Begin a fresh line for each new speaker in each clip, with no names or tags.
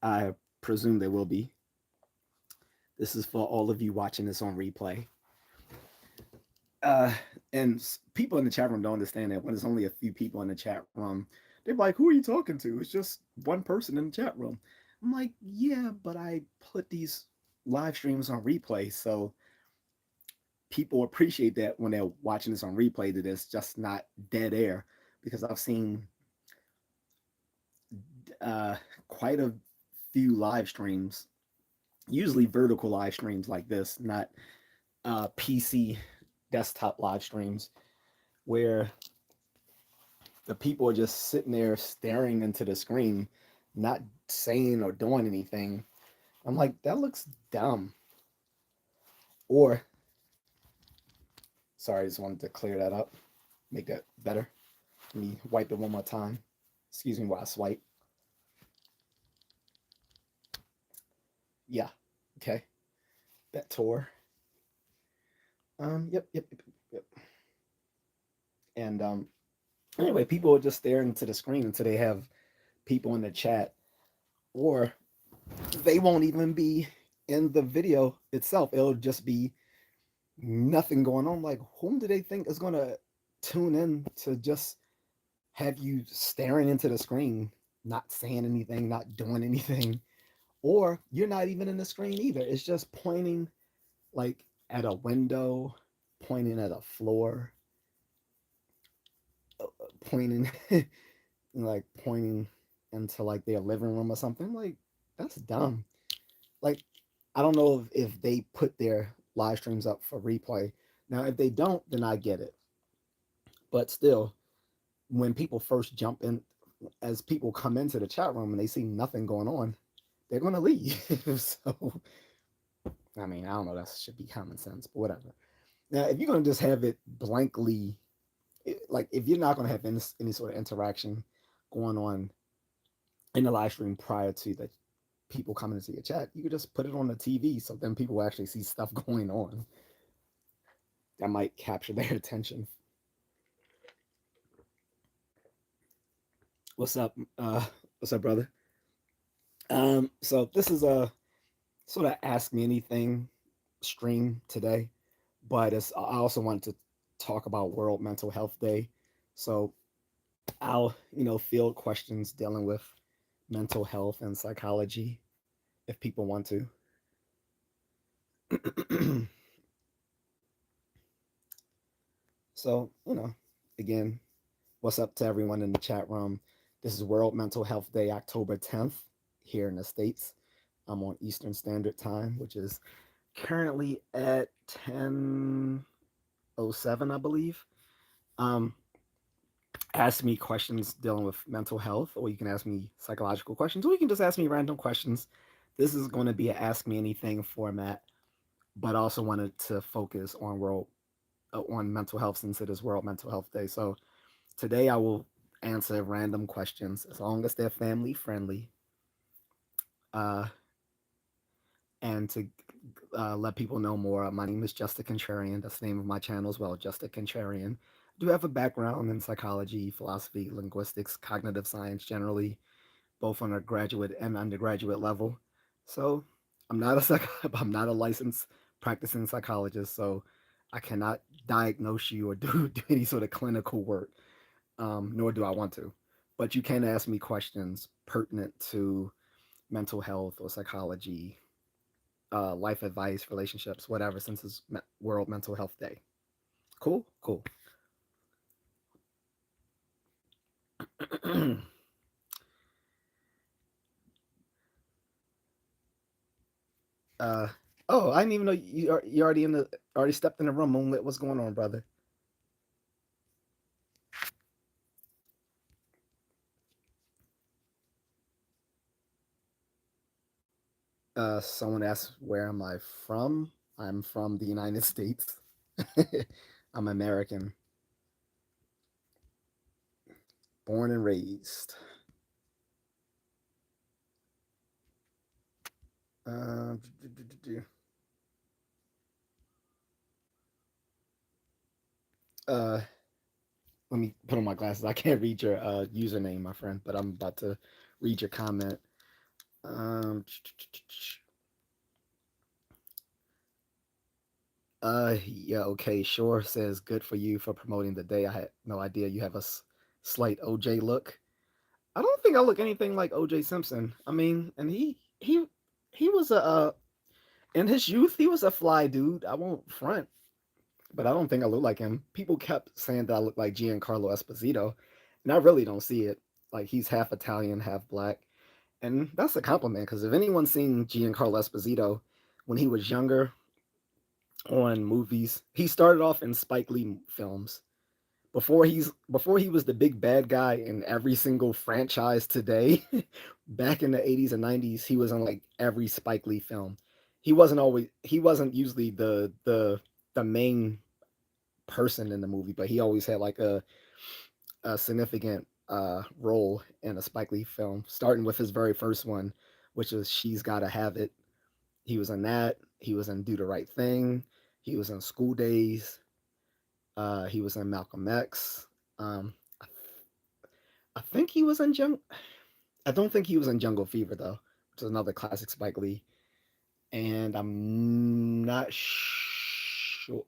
I presume there will be. This is for all of you watching this on replay. Uh, and people in the chat room don't understand that when there's only a few people in the chat room, they're like, "Who are you talking to?" It's just one person in the chat room. I'm like, "Yeah, but I put these live streams on replay, so people appreciate that when they're watching this on replay. That it's just not dead air." Because I've seen uh, quite a few live streams, usually vertical live streams like this, not PC desktop live streams, where the people are just sitting there staring into the screen, not saying or doing anything. I'm like, that looks dumb. Or, sorry, I just wanted to clear that up, make that better. Let me wipe it one more time. Excuse me while I swipe. Yeah, okay. That tore. Yep. And anyway, people are just staring into the screen until they have people in the chat, or they won't even be in the video itself. It'll just be nothing going on. Like, whom do they think is gonna tune in to just have you staring into the screen, not saying anything, not doing anything, or you're not even in the screen either? It's just pointing like at a window, pointing at a floor, pointing like pointing into like their living room or something. Like, that's dumb. Like, I don't know if they put their live streams up for replay. Now, if they don't, then I get it. But still, when people first jump in, as people come into the chat room and they see nothing going on, they're gonna leave. So, I mean, I don't know. That should be common sense, but whatever. Now, if you're gonna just have it blankly, like if you're not gonna have any sort of interaction going on in the live stream prior to the people coming into your chat, you could just put it on the TV so then people actually see stuff going on that might capture their attention. What's up? What's up, brother? So this is a sort of ask me anything stream today, but I also wanted to talk about World Mental Health Day. So I'll field questions dealing with mental health and psychology if people want to. So again, what's up to everyone in the chat room? This is World Mental Health Day, October 10th, here in the States. I'm on Eastern Standard Time, which is currently at 10:07, I believe. Um, Ask me questions dealing with mental health, or you can ask me psychological questions, or you can just ask me random questions. This is going to be an Ask Me Anything format, but I also wanted to focus on mental health since it is World Mental Health Day. So today I will answer random questions as long as they're family friendly, uh, and to let people know more. My name is Just A Contrarian. That's the name of my channel as well, Just A Contrarian. I do have a background in psychology, philosophy, linguistics, cognitive science generally, both on a graduate and undergraduate level. So I'm not a licensed practicing psychologist, so I cannot diagnose you or do any sort of clinical work, nor do I want to. But you can ask me questions pertinent to mental health or psychology, life advice, relationships, whatever, since it's World Mental Health Day. Cool? Cool. uh, oh, I didn't even know you already stepped in the room. Moonlit, what's going on, brother? Someone asked, where am I from? I'm from the United States. I'm American, born and raised. Uh, uh, Let me put on my glasses. I can't read your username, my friend, but I'm about to read your comment. Um, yeah, okay, sure. Says good for you for promoting the day. I had no idea you have a slight OJ look. I don't think I look anything like OJ Simpson. I mean, and he was a in his youth he was a fly dude. I won't front, but I don't think I look like him. People kept saying that I look like Giancarlo Esposito, and I really don't see it. Like he's half Italian, half black, and that's a compliment because if anyone's seen Giancarlo Esposito when he was younger on movies, he started off in Spike Lee films before he was the big bad guy in every single franchise today. Back in the 80s and 90s, he was on like every Spike Lee film. He wasn't usually the main person in the movie, but he always had like a significant role in a Spike Lee film, starting with his very first one, which is She's Gotta Have It. He was in that. He was in Do the Right Thing. He was in School Days. He was in Malcolm X. Um, I think he was in Jungle. I don't think he was in Jungle Fever though, which is another classic Spike Lee. And I'm not sure.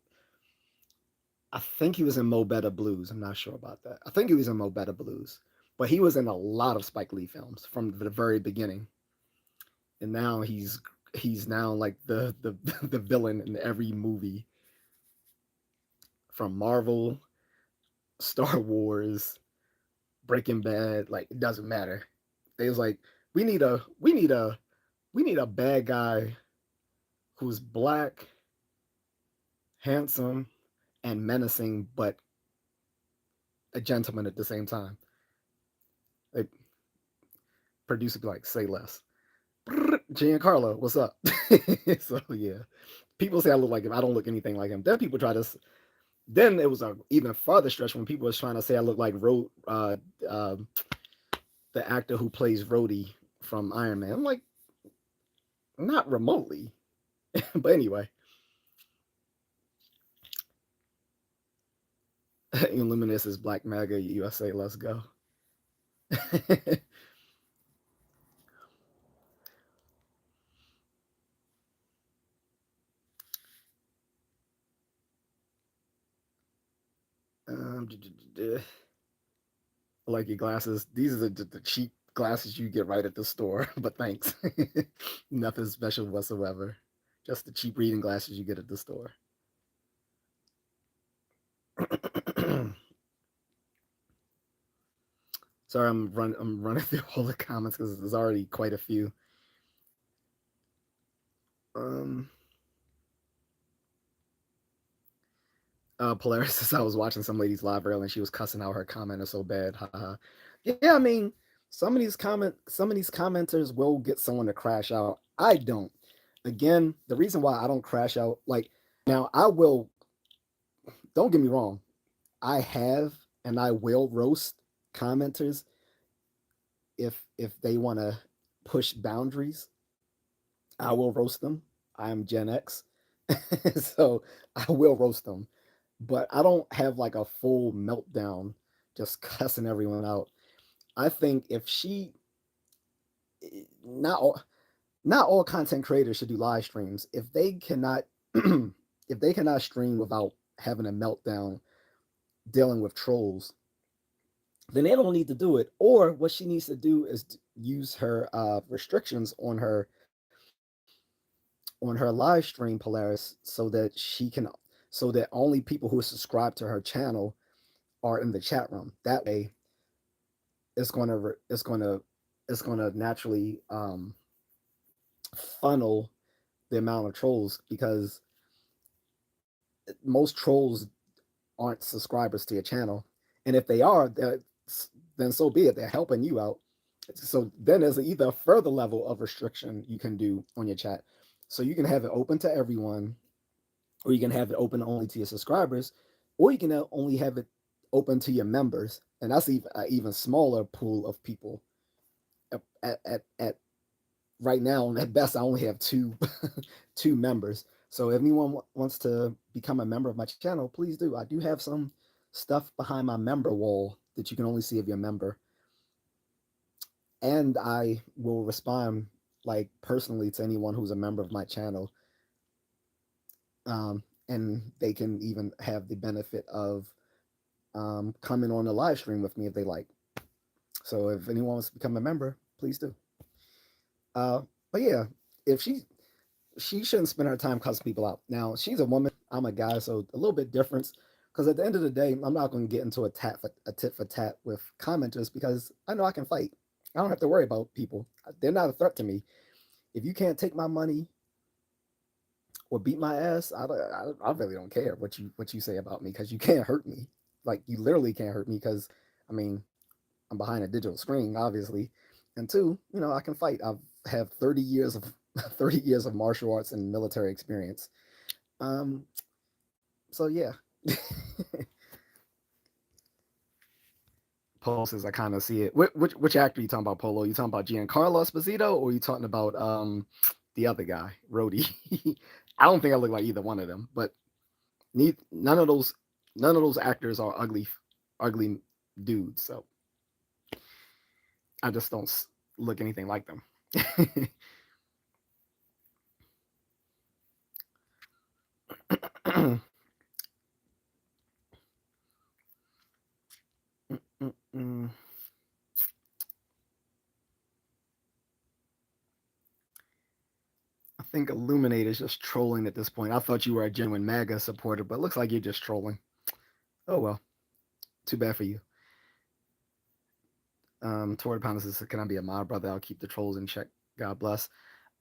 I think he was in Mo Better Blues. I'm not sure about that. I think he was in Mo Better Blues, but he was in a lot of Spike Lee films from the very beginning. And now he's now like the the villain in every movie from Marvel, Star Wars, Breaking Bad. Like it doesn't matter. They was like we need a bad guy who's black, handsome, and menacing, but a gentleman at the same time. Like producer be like, say less. Giancarlo, what's up? So yeah, people say I look like him. I don't look anything like him. Then people try to. Then it was a even farther stretch when people was trying to say I look like uh, the actor who plays Rhodey from Iron Man. I'm like, not remotely. But anyway, Illuminous is Black MAGA USA. Let's go. um, I like your glasses. These are the cheap glasses you get right at the store, but thanks. Nothing special whatsoever. Just the cheap reading glasses you get at the store. Sorry, I'm running through all the comments because there's already quite a few. Um, Polaris says I was watching some lady's live earlier and she was cussing out her commenter so bad. Haha. Yeah, I mean, some of these commenters will get someone to crash out. I don't. Again, the reason why I don't crash out, like now, I will. Don't get me wrong. I have and I will roast commenters if they want to push boundaries. I will roast them. I am Gen X, so I will roast them. But I don't have like a full meltdown, just cussing everyone out. I think if she, not all, not all content creators should do live streams. If they cannot, if they cannot stream without having a meltdown, dealing with trolls, then they don't need to do it. Or what she needs to do is use her restrictions on her live stream Polaris so that she can so that only people who are subscribed to her channel are in the chat room. That way, it's gonna it's gonna it's gonna naturally funnel the amount of trolls because most trolls aren't subscribers to your channel, and if they are, then so be it. They're helping you out. So then there's either a further level of restriction you can do on your chat. So you can have it open to everyone, or you can have it open only to your subscribers, or you can only have it open to your members, and that's even an even smaller pool of people. At right now, at best, I only have two two members. So if anyone wants to become a member of my channel, please do. I do have some stuff behind my member wall that you can only see if you're a member, and I will respond. like personally to anyone who's a member of my channel, and they can even have the benefit of coming on the live stream with me if they like. So if anyone wants to become a member, please do. Uh, but yeah, if she shouldn't spend her time cussing people out. Now she's a woman, I'm a guy, so a little bit difference. Because at the end of the day, I'm not going to get into a tit for tat with commenters because I know I can fight. I don't have to worry about people. They're not a threat to me. If you can't take my money or beat my ass, I really don't care what you say about me because you can't hurt me. Like you literally can't hurt me because I mean I'm behind a digital screen, obviously, and two, I can fight. I have 30 years of 30 years of martial arts and military experience. Um, so yeah. Polo says I kind of see it. Which actor are you talking about, Polo? You talking about Giancarlo Esposito, or you talking about the other guy, Rhodey? I don't think I look like either one of them, but none of those actors are ugly dudes. So I just don't look anything like them. I think Illuminate is just trolling at this point. I thought you were a genuine MAGA supporter, but it looks like you're just trolling. Oh well, too bad for you. Tori Pound says, "Can I be a mod, brother? I'll keep the trolls in check. God bless."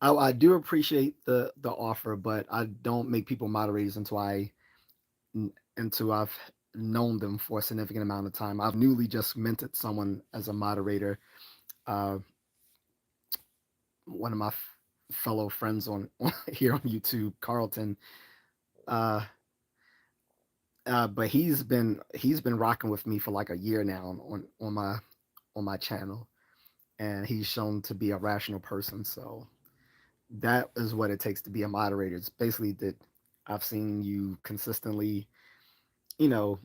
I do appreciate the offer, but I don't make people moderators until I've known them for a significant amount of time. I've newly just minted someone as a moderator. Uh, One of my fellow friends on here on YouTube, Carlton. Uh, but he's been rocking with me for like a year now on my channel, and he's shown to be a rational person. So that is what it takes to be a moderator. It's basically that I've seen you consistently, you know,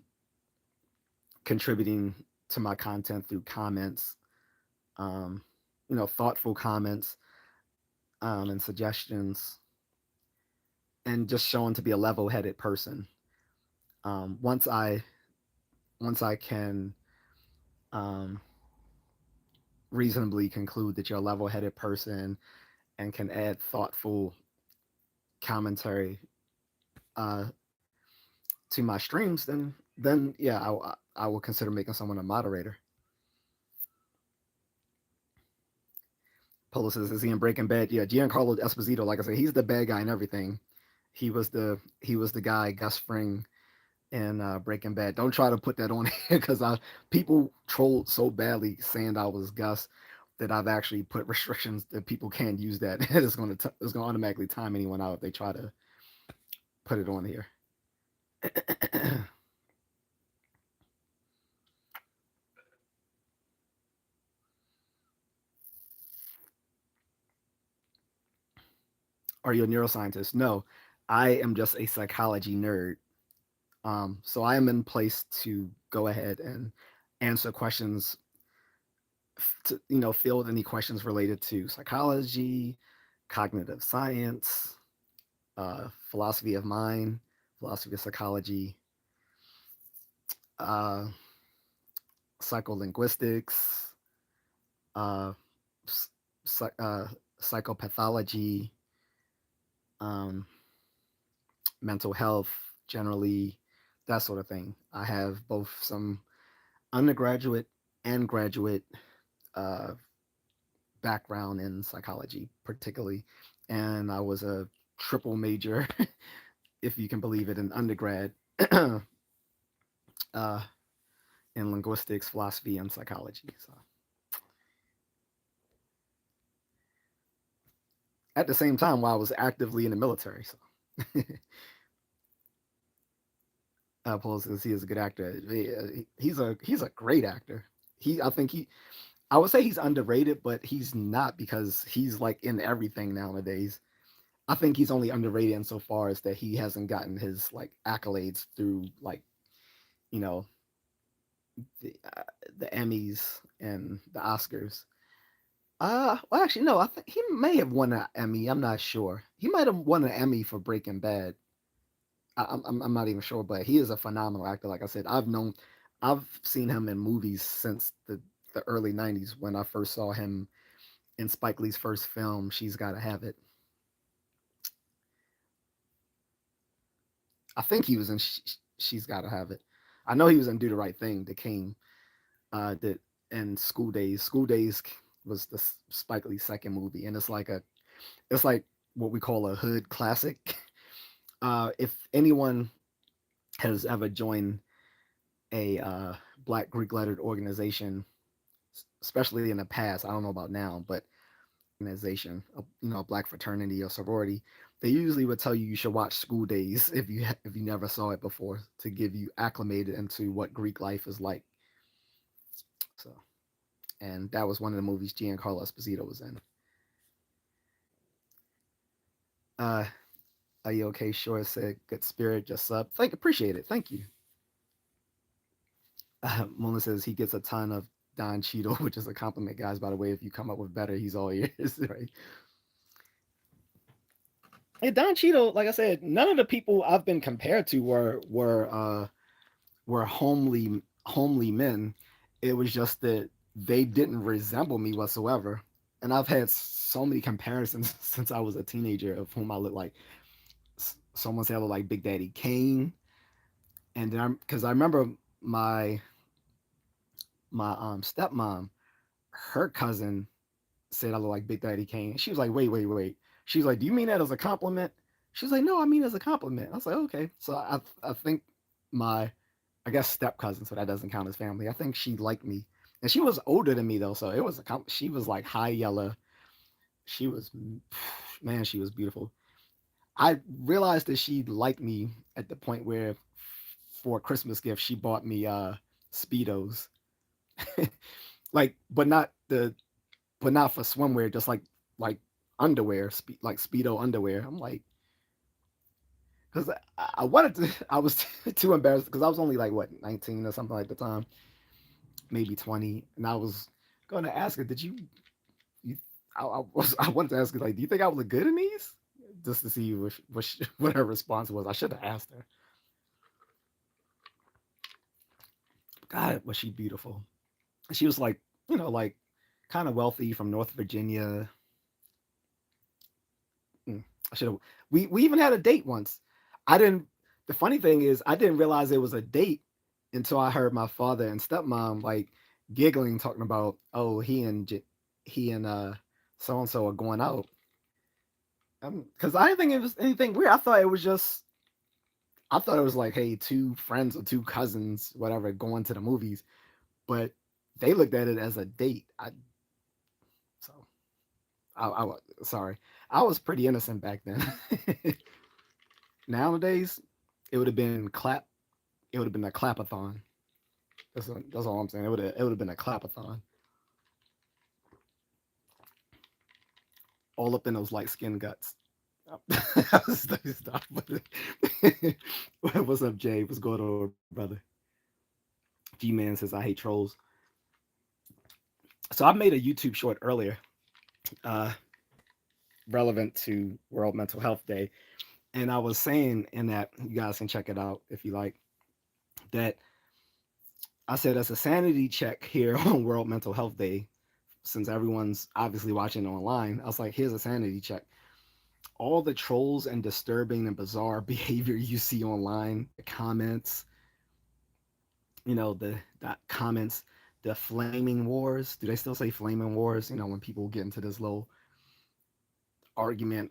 contributing to my content through comments, um, thoughtful comments, and suggestions, and just showing to be a level-headed person. Um, once I once I can um, reasonably conclude that you're a level-headed person and can add thoughtful commentary uh, to my streams, then yeah, I will consider making someone a moderator. Polo says, "Is he in Breaking Bad?" Yeah, Giancarlo Esposito. Like I said, he's the bad guy in everything. He was the guy Gus Fring in Breaking Bad. Don't try to put that on here because people trolled so badly saying I was Gus that I've actually put restrictions that people can't use that. It's going to automatically time anyone out if they try to put it on here. Are you a neuroscientist? No, I am just a psychology nerd. So I am in place to go ahead and answer questions, to, field any questions related to psychology, cognitive science, philosophy of mind, philosophy of psychology, uh, psycholinguistics, uh, uh, psychopathology, um, mental health, generally, that sort of thing. I have both some undergraduate and graduate uh, background in psychology, particularly, and I was a triple major, if you can believe it, in undergrad, uh, in linguistics, philosophy, and psychology. So at the same time, while I was actively in the military, so Paul says he is a good actor. He's a great actor. I think I would say he's underrated, but he's not because he's like in everything nowadays. I think he's only underrated insofar as that he hasn't gotten his like accolades through like you know the uh, the Emmys and the Oscars. Well, actually, no. I think he may have won an Emmy. I'm not sure. He might have won an Emmy for Breaking Bad. I'm not even sure, but he is a phenomenal actor. Like I said, I've seen him in movies since the early '90s when I first saw him in Spike Lee's first film, She's Gotta Have It. I think he was in She's Gotta Have It. I know he was in Do the Right Thing, The King. That and School Days. School Days was the Spike Lee second movie, and it's like what we call a hood classic. If anyone has ever joined a Black Greek lettered organization, especially in the past, I don't know about now, but organization, a Black fraternity or sorority, they usually would tell you you should watch School Days if you never saw it before to give you acclimated into what Greek life is like. So, and that was one of the movies Giancarlo Esposito was in. Uh, are you okay? Sure, said good spirit, just up. Appreciate it. Thank you. Mona says he gets a ton of Don Cheadle, which is a compliment, guys. By the way, if you come up with better, he's all ears, right? And Don Cheadle, like I said, none of the people I've been compared to were homely men. It was just that they didn't resemble me whatsoever. And I've had so many comparisons since I was a teenager of whom I look like. Someone said I look like Big Daddy Kane, and then because I remember my stepmom, her cousin said I look like Big Daddy Kane. She was like, wait. She was like, do you mean that as a compliment? She was like, no, I mean as a compliment. I was like, okay. So I think my I guess step cousin, so that doesn't count as family. I think she liked me, and she was older than me though, so it was she was like high yellow. She was man, she was beautiful. I realized that she liked me at the point where for a Christmas gift she bought me speedos, like but not for swimwear, just like underwear, like speedo underwear. I'm like, because I wanted to, I was too embarrassed because I was only like what 19 or something like the time, maybe 20, and I was going to ask her, did you I wanted to ask her like, do you think I would look good in these? Just to see what her response was. I should have asked her. God, was she beautiful? She was like, like kind of wealthy from North Virginia. Mm, I should have. We even had a date once. I didn't. The funny thing is, I didn't realize it was a date until I heard my father and stepmom like giggling, talking about, oh, he and so and so are going out. Because I didn't think it was anything weird. I thought it was like, hey, two friends or two cousins, whatever, going to the movies. But they looked at it as a date. So I sorry, I was pretty innocent back then. Nowadays, it would have been clap. It would have been a clapathon. That's all I'm saying. It would have been a clapathon. All up in those light skin guts. Stop. What's up, Jay? What's going on, brother? G Man says I hate trolls. So I made a YouTube short earlier, uh, relevant to World Mental Health Day, and I was saying in that, you guys can check it out if you like, that I said as a sanity check here on World Mental Health Day, since everyone's obviously watching online, I was like, here's a sanity check. All the trolls and disturbing and bizarre behavior you see online, the comments, the comments, the flaming wars. Do they still say flaming wars? When people get into this little argument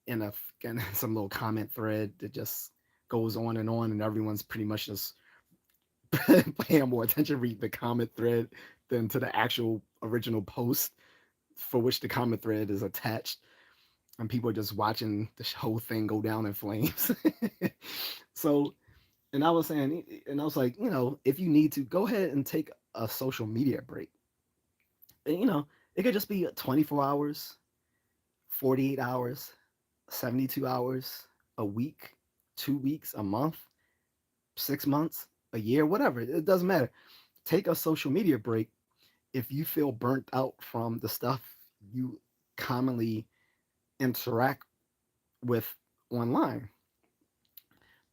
in in some little comment thread that just goes on, and everyone's pretty much just paying more attention read the comment thread than to the actual original post for which the comment thread is attached, and people are just watching the whole thing go down in flames. So, and I was saying, and I was like, if you need to, go ahead and take a social media break. And, it could just be 24 hours, 48 hours, 72 hours, a week, 2 weeks, a month, 6 months, a year, whatever. It doesn't matter. Take a social media break if you feel burnt out from the stuff you commonly interact with online,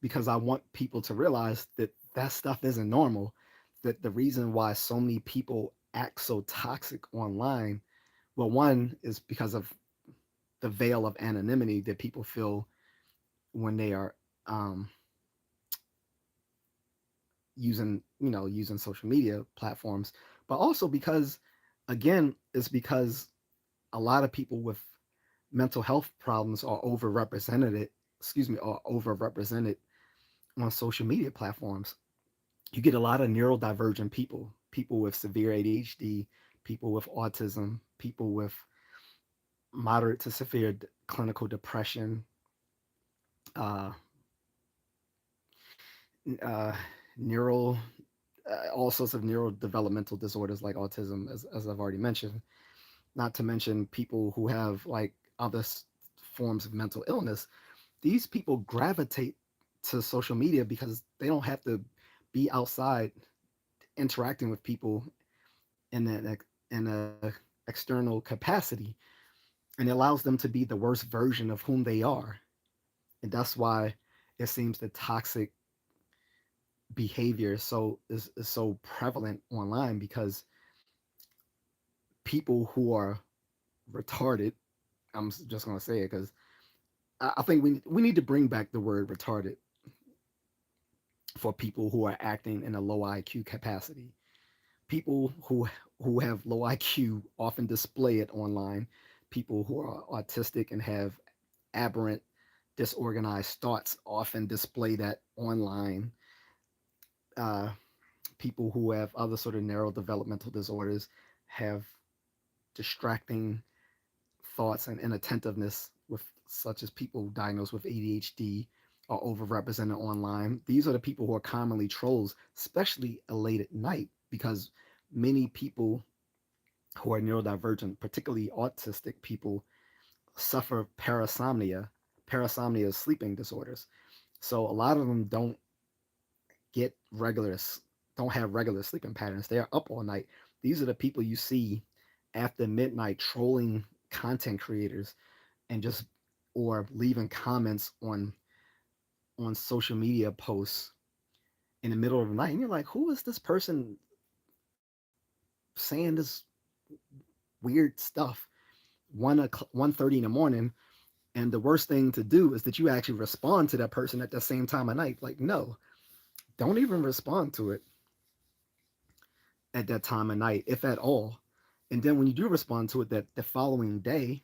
because I want people to realize that that stuff isn't normal. That the reason why so many people act so toxic online, well, one is because of the veil of anonymity that people feel when they are um, using social media platforms, but also because, again, it's because a lot of people with mental health problems are overrepresented. Excuse me, are overrepresented on social media platforms. You get a lot of neurodivergent people, people with severe ADHD, people with autism, people with moderate to severe clinical depression, uh, uh, neural, all sorts of neurodevelopmental disorders like autism, as I've already mentioned. Not to mention people who have like other forms of mental illness. These people gravitate to social media because they don't have to be outside interacting with people in an external capacity, and it allows them to be the worst version of whom they are. And that's why it seems that toxic behavior is so prevalent online, because people who are retarded, I'm just going to say it because I think we need to bring back the word retarded for people who are acting in a low IQ capacity. People who have low IQ often display it online. People who are autistic and have aberrant, disorganized thoughts often display that online. Uh, People who have other sort of neurodevelopmental disorders have distracting thoughts and inattentiveness, with such as people diagnosed with ADHD are overrepresented online. These are the people who are commonly trolls, especially late at night, because many people who are neurodivergent, particularly autistic people, suffer parasomnia. Parasomnia is sleeping disorders. So a lot of them get regular don't have regular sleeping patterns. They are up all night. These are the people you see after midnight trolling content creators and just or leaving comments on social media posts in the middle of the night, and you're like, who is this person saying this weird stuff 1:30 in the morning? And the worst thing to do is that you actually respond to that person at the same time of night. Like, no, don't even respond to it at that time of night, if at all. And then when you do respond to it that the following day,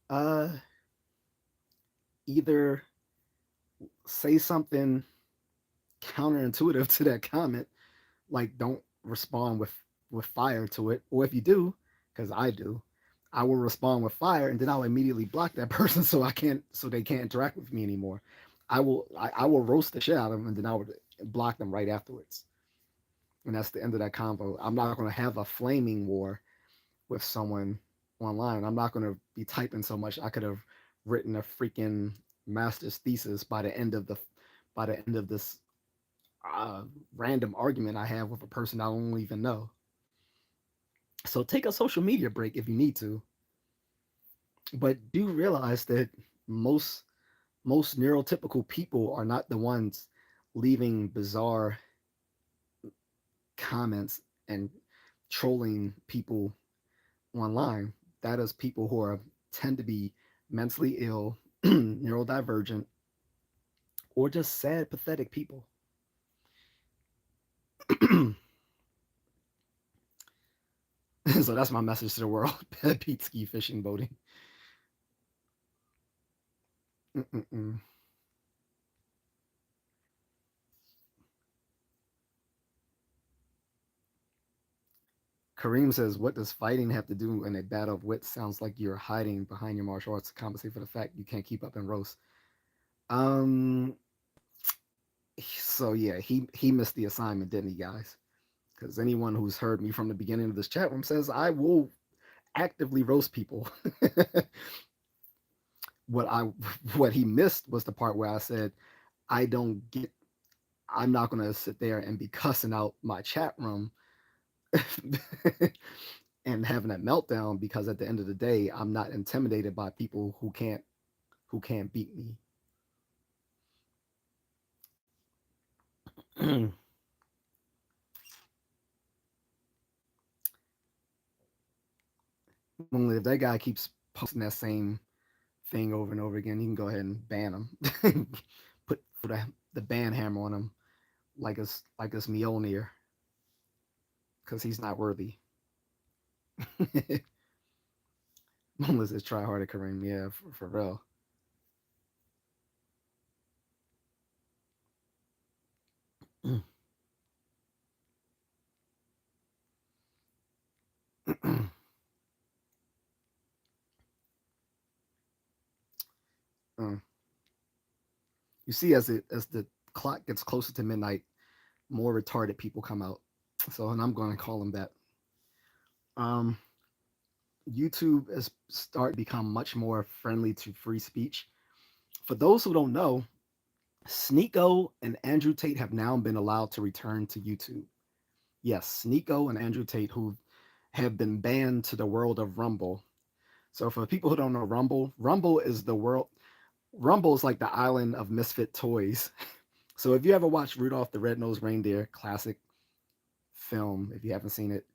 uh, either say something counterintuitive to that comment, like don't respond with fire to it, or if you do, because I do, I will respond with fire, and then I'll immediately block that person so they can't interact with me anymore. I will roast the shit out of them, and then I would block them right afterwards, and that's the end of that convo. I'm not going to have a flaming war with someone online. I'm not going to be typing so much. I could have written a freaking master's thesis by the end of this uh, random argument I have with a person I don't even know. So take a social media break if you need to, but do realize that most most neurotypical people are not the ones leaving bizarre comments and trolling people online. That is people who are tend to be mentally ill, neurodivergent, or just sad, pathetic people. So that's my message to the world. Pete ski fishing boating. Mm-mm-mm. Kareem says, "What does fighting have to do in a battle of wits? Sounds like you're hiding behind your martial arts to compensate for the fact you can't keep up in roast." Um. So yeah, he missed the assignment, didn't he, guys? Because anyone who's heard me from the beginning of this chat room says I will actively roast people. what I what he missed was the part where I said I don't get. I'm not gonna sit there and be cussing out my chat room and having that meltdown because at the end of the day, I'm not intimidated by people who can't beat me. Only if that guy keeps posting that same thing over and over again, you can go ahead and ban him. Put the ban hammer on him like it's Mjolnir because he's not worthy. Unless it's try harder Kareem, yeah, for real. Um, you see, as the clock gets closer to midnight, more retarded people come out. So, and I'm going to call them that. Um, YouTube is starting to become much more friendly to free speech. For those who don't know, Sneeko and Andrew Tate have now been allowed to return to YouTube. Yes, Sneeko and Andrew Tate, who have been banned to the world of Rumble. So for people who don't know Rumble, Rumble is the world. Rumble is like the island of misfit toys. So if you ever watched Rudolph the Red-Nosed Reindeer, classic film, if you haven't seen it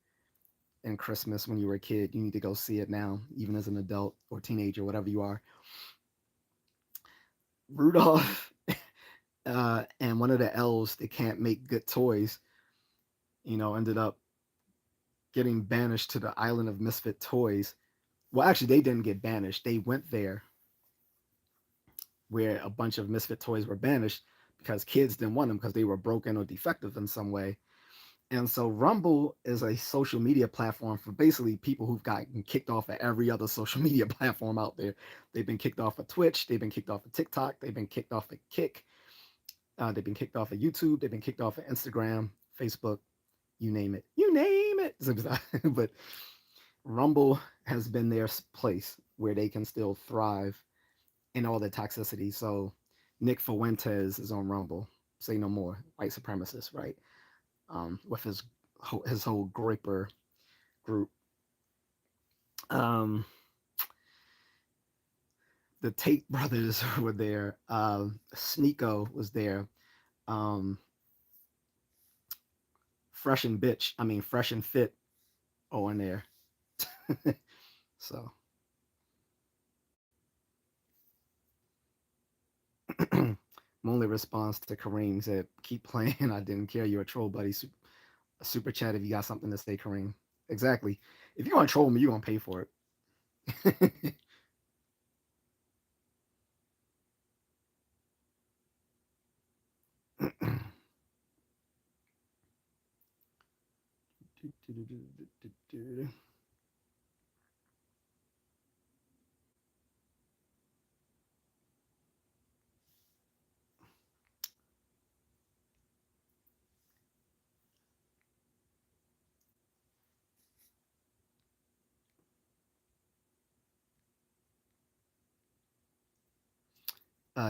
in Christmas when you were a kid, you need to go see it now, even as an adult or teenager, whatever you are. Rudolph and one of the elves that can't make good toys, ended up getting banished to the island of misfit toys. Well, actually, they didn't get banished. They went there where a bunch of misfit toys were banished because kids didn't want them because they were broken or defective in some way. And so Rumble is a social media platform for basically people who've gotten kicked off of every other social media platform out there. They've been kicked off of Twitch, they've been kicked off of TikTok, they've been kicked off of Kick, they've been kicked off of YouTube, they've been kicked off of Instagram, Facebook, you name it. You name it. But Rumble has been their place where they can still thrive in all the toxicity. So Nick Fuentes is on Rumble. Say no more. White supremacist, right? With his whole Graper group. Um, the Tate brothers were there. Sneeko was there. Um, Fresh and Bitch. I mean, Fresh and Fit on there. So my only response to Kareem said, "Keep playing. I didn't care. You're a troll, buddy. Super chat if you got something to say, Kareem." Exactly. If you're gonna troll me, you're gonna pay for it.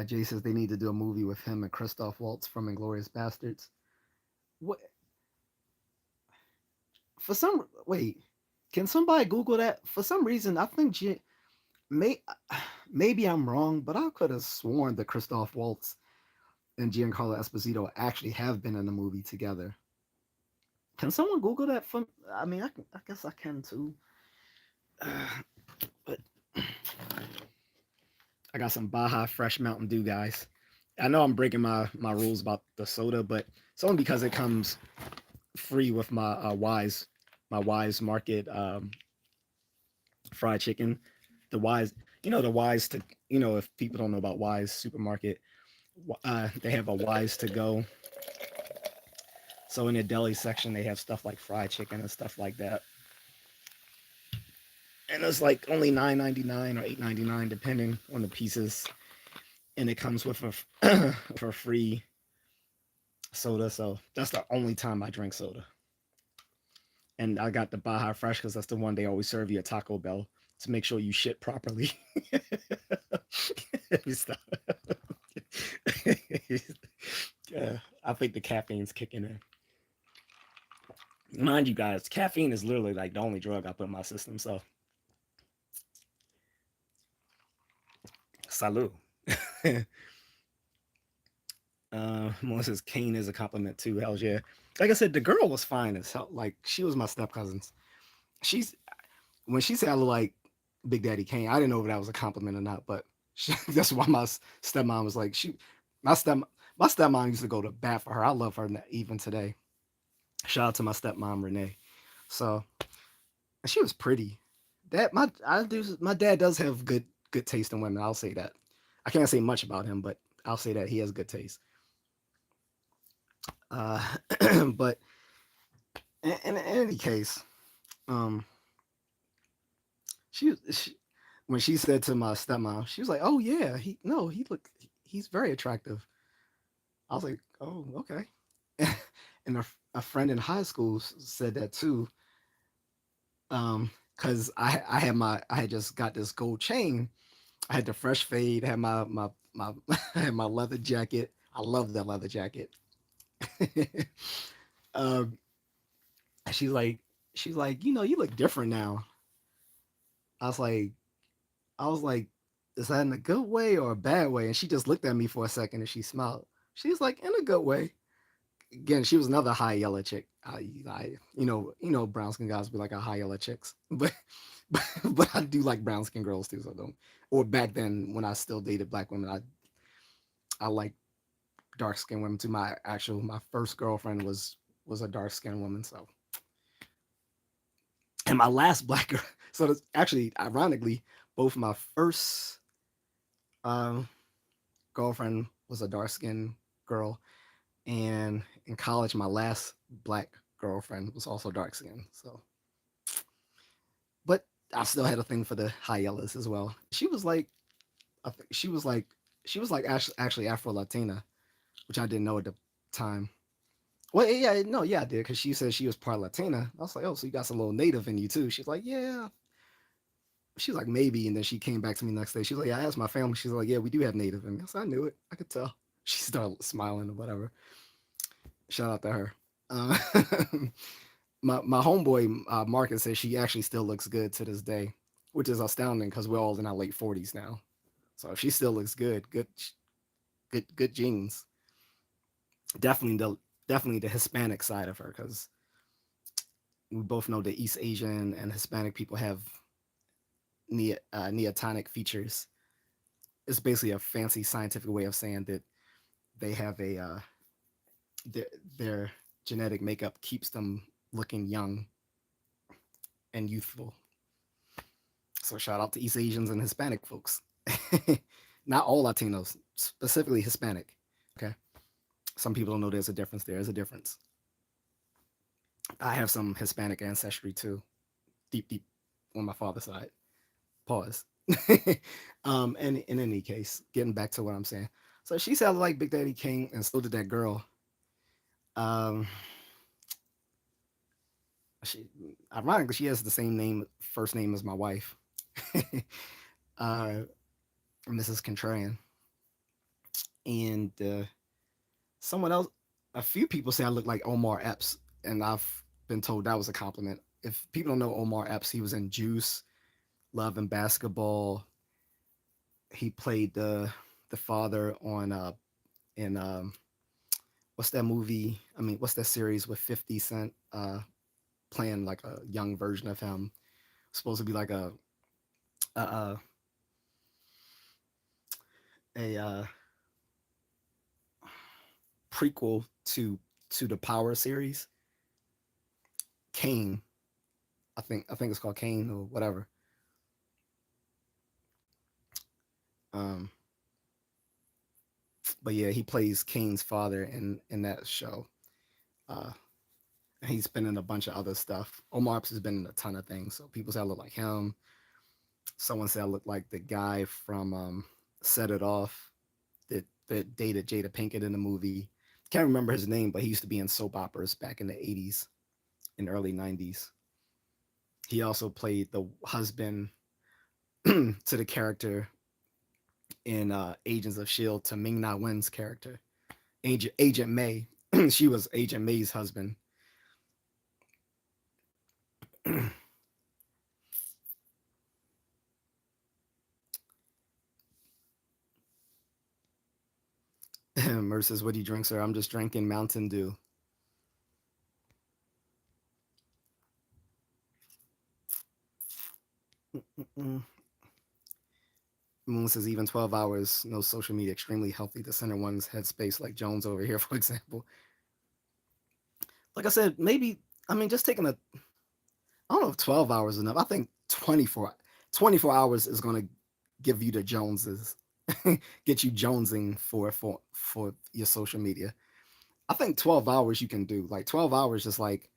Jay says they need to do a movie with him and Christoph Waltz from Inglorious Bastards. What for some wait? Can somebody Google that? For some reason, I think may maybe I'm wrong, but I could have sworn that Christoph Waltz and Giancarlo Esposito actually have been in a movie together. Can someone Google that? For I mean, I guess I can too. But I got some Baja Fresh Mountain Dew, guys. I know I'm breaking my rules about the soda, but it's only because it comes free with my Wise Market fried chicken. The Wise to if people don't know about Wise Supermarket, they have a Wise to go. So in the deli section, they have stuff like fried chicken and stuff like that, and it's like only $9.99 or $8.99 depending on the pieces, and it comes with a free soda. So that's the only time I drink soda. And I got the Baja Fresh because that's the one they always serve you at Taco Bell to make sure you shit properly. Stop. Yeah, I think the caffeine's kicking in. Mind you guys, caffeine is literally like the only drug I put in my system. So, salute. Melissa's cane is a compliment too. Hell yeah. Like I said, the girl was fine as hell. Like she was my step cousins. She's when she said I look like Big Daddy Kane, I didn't know if that was a compliment or not. But that's why my stepmom was like my step my stepmom used to go to bat for her. I love her even today. Shout out to my stepmom Renee. So she was pretty. My dad does have good taste in women. I'll say that. I can't say much about him, but I'll say that he has good taste. Uh, but in any case, um, she when she said to my stepmom, she was like, "Oh yeah, he no, he's very attractive." I was like, "Oh okay," and a friend in high school said that too. Because I had just got this gold chain. I had the fresh fade, had my I had my leather jacket. I love that leather jacket. um, she's like she's like, you look different now. I was like, I was like, is that in a good way or a bad way? And she just looked at me for a second and she smiled. She's like, in a good way. Again, she was another high yellow chick. Brown skin guys be like a high yellow chicks, but I do like brown skin girls too. So don't. Or back then when I still dated black women, I like dark skinned women too. My first girlfriend was a dark skinned woman. So and my last black girl. So that's actually ironically both my first um, girlfriend was a dark skinned girl, and in college my last black girlfriend was also dark skinned. So, but I still had a thing for the high yellows as well. She was like, she was like, actually Afro Latina, which I didn't know at the time. Well, yeah, no, yeah, I did because she said she was part Latina. I was like, oh, so you got some little native in you too. She's like, yeah. She's like, maybe, and then she came back to me the next day. She's like, yeah, I asked my family. She's like, yeah, we do have native in me. So I knew it. I could tell. She started smiling or whatever. Shout out to her. Uh, my homeboy Marcus says she actually still looks good to this day, which is astounding because we're all in our late 40s now. So if she still looks good genes. Definitely the Hispanic side of her because we both know that East Asian and Hispanic people have neotonic features. It's basically a fancy scientific way of saying that they have their, their genetic makeup keeps them looking young and youthful. So shout out to East Asians and Hispanic folks. Not all Latinos, specifically Hispanic. Okay. Some people don't know there's a difference there. There's a difference. I have some Hispanic ancestry too, deep on my father's side. Pause. And in any case, getting back to what I'm saying. So she sounded like Big Daddy King, and so did that girl. Um, she, ironically, she has the same first name as my wife, uh, Mrs. Contrarian. And someone else, a few people say I look like Omar Epps, and I've been told that was a compliment. If people don't know Omar Epps, he was in Juice, Love and Basketball. He played the father on in what's that movie? I mean, what's that series with 50 Cent playing like a young version of him? Supposed to be like a a, a prequel to the Power series. Kane, I think it's called Kane or whatever. Um, but yeah, he plays Kane's father in that show. Uh, and he's been in a bunch of other stuff. Omar Epps has been in a ton of things. So people say I look like him. Someone said I look like the guy from Set It Off that dated Jada Pinkett in the movie. Can't remember his name, but he used to be in soap operas back in the 80s and early 90s. He also played the husband to the character in Agents of Shield to Ming Na Wen's character, Agent May. She was Agent May's husband. Merce says, "What do you drink, sir?" I'm just drinking Mountain Dew. Mm-mm. Moon says, "Even 12 hours, no social media, extremely healthy to center one's headspace." Like Jones over here, for example. Like I said, maybe I mean just taking a. I don't know if 12 hours is enough. I think 24 hours is going to give you the Joneses, get you jonesing for your social media. I think 12 hours you can do. Like 12 hours is like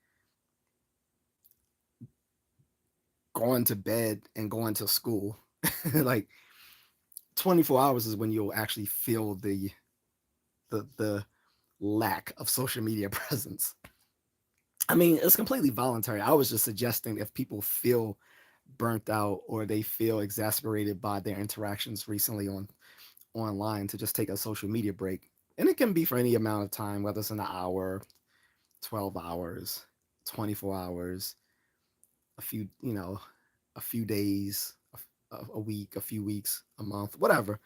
going to bed and going to school. Like 24 hours is when you'll actually feel the lack of social media presence. I mean, it's completely voluntary. I was just suggesting if people feel burnt out or they feel exasperated by their interactions recently online to just take a social media break. And it can be for any amount of time, whether it's an hour, 12 hours, 24 hours, a few days, a week, a few weeks, a month, whatever.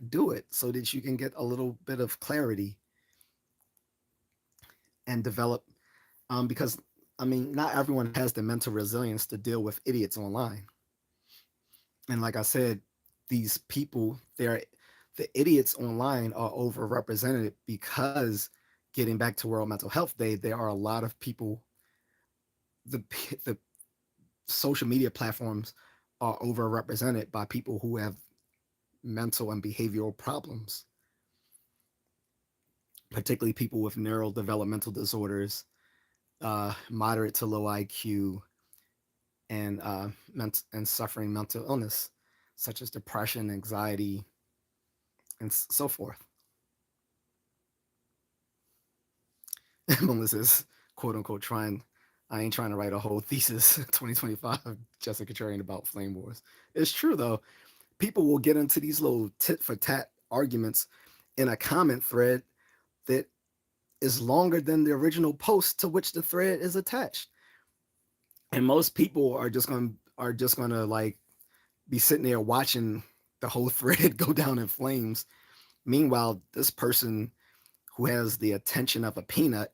Do it so that you can get a little bit of clarity and develop. Because, I mean, not everyone has the mental resilience to deal with idiots online. And like I said, these people, the idiots online are overrepresented because getting back to World Mental Health Day, there are a lot of people. The social media platforms are overrepresented by people who have mental and behavioral problems, particularly people with neurodevelopmental disorders, moderate to low IQ, and suffering mental illness, such as depression, anxiety, and so forth. Melissa's quote unquote trying. I ain't trying to write a whole thesis 2025 Just A Contrarian about flame wars. It's true though. People will get into these little tit for tat arguments in a comment thread that is longer than the original post to which the thread is attached. And most people are just gonna like be sitting there watching the whole thread go down in flames. Meanwhile, this person who has the attention of a peanut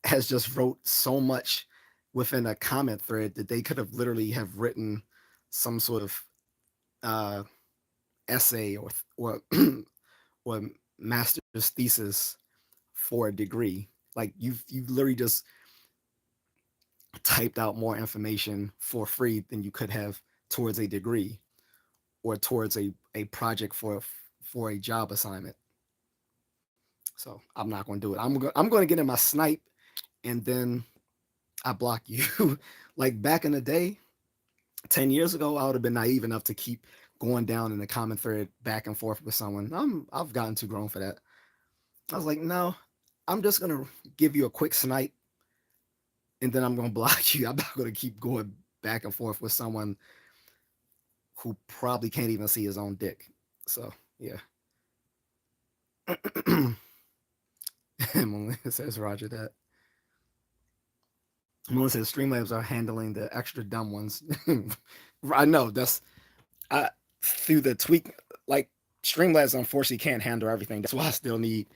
has just wrote so much within a comment thread that they could have literally have written some sort of uh, essay or or master's thesis for a degree. Like you've literally just typed out more information for free than you could have towards a degree or towards a project for a job assignment. So I'm not going to do it. I'm going to get in my snipe and then I block you. Like back in the day, 10 years ago, I would have been naive enough to keep going down in the comment thread back and forth with someone. I've gotten too grown for that. I was like, no, I'm just gonna give you a quick snipe and then I'm gonna block you. I'm not gonna keep going back and forth with someone who probably can't even see his own dick. So yeah. Melissa says Roger that. Melissa says Streamlabs are handling the extra dumb ones. I know that's I through the tweak like Streamlabs unfortunately can't handle everything. That's why I still need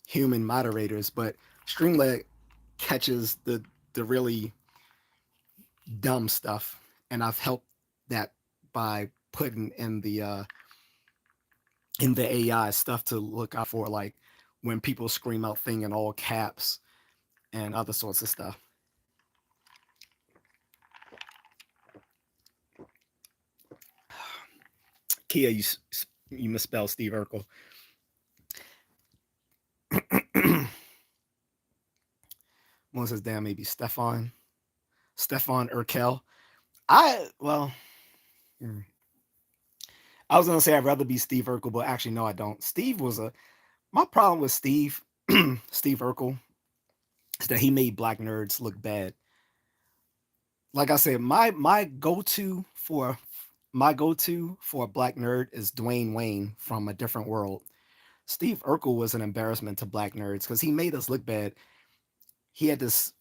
human moderators. But Streamlabs catches the really dumb stuff, and I've helped that by putting in the AI stuff to look out for, like when people scream out thing in all caps and other sorts of stuff. Kia, you misspelled Steve Urkel. One says, "Damn, maybe Stefan Urkel." I well, hmm. I was gonna say I'd rather be Steve Urkel, but actually no, I don't. Steve was a my problem with Steve Urkel is that he made black nerds look bad. Like I said, my go to for a black nerd is Dwayne Wayne from A Different World. Steve Urkel was an embarrassment to black nerds because he made us look bad. He had this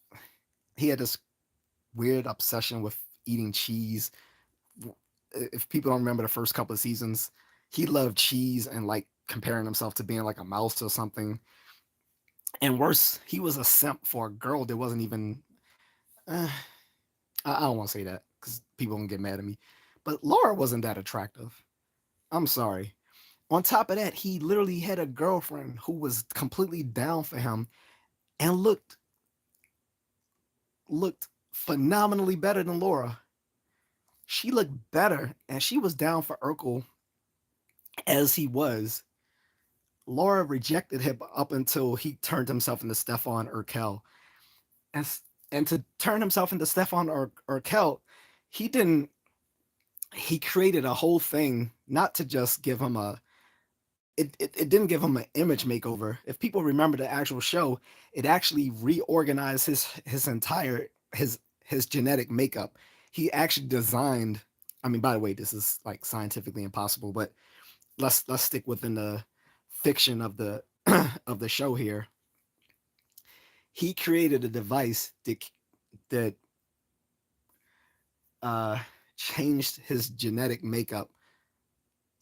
he had this weird obsession with eating cheese. If people don't remember the first couple of seasons, he loved cheese and like comparing himself to being like a mouse or something. And worse, he was a simp for a girl that wasn't even. Uh, I don't want to say that because people gonna get mad at me. But Laura wasn't that attractive. I'm sorry. On top of that, he literally had a girlfriend who was completely down for him and looked phenomenally better than Laura. She looked better and she was down for Urkel as he was. Laura rejected him up until he turned himself into Stefan Urkel. And, and to turn himself into Stefan Urkel, he didn't, he created a whole thing not to just give him it didn't give him an image makeover. If people remember the actual show, it actually reorganized his entire his genetic makeup. He actually designed. I mean, by the way, this is like scientifically impossible, but let's stick within the fiction of the of the show here. He created a device that uh, changed his genetic makeup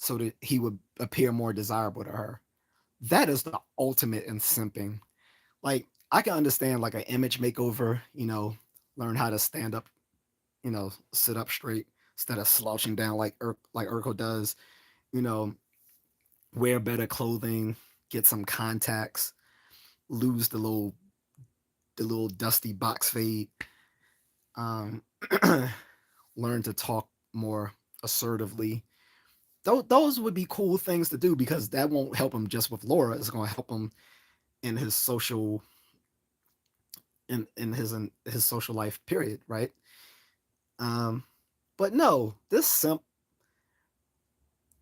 so that he would appear more desirable to her. That is the ultimate in simping. Like I can understand like an image makeover, learn how to stand up, sit up straight instead of slouching down like Urkel does, you know, wear better clothing, get some contacts, lose the little dusty box fade, um, learn to talk more assertively. Those would be cool things to do because that won't help him just with Laura. It's going to help him in his social in his social life. Period. Right. Um, but no, this simp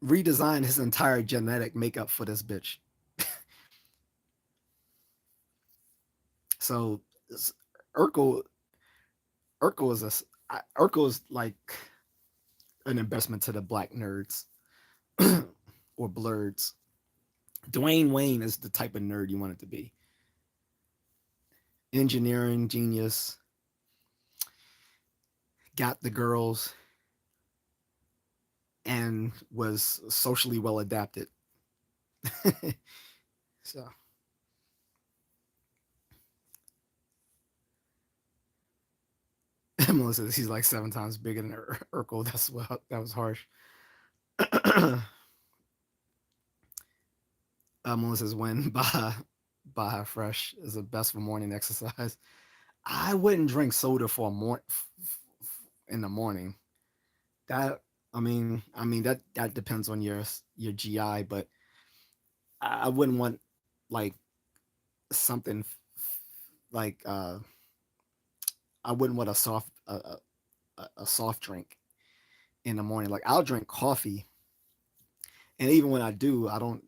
redesigned his entire genetic makeup for this bitch. So Urkel Urkel is Urkel is like an embarrassment to the black nerds or blurds. Dwayne Wayne is the type of nerd you want it to be. Engineering genius, got the girls, and was socially well adapted. So Melissa says he's like 7 times bigger than Urkel. That was harsh. Melissa's win by Fresh is the best for morning exercise. I wouldn't drink soda for in the morning. That I mean that depends on your GI, but I wouldn't want like something like I wouldn't want a soft drink in the morning. Like I'll drink coffee, and even when I do, I don't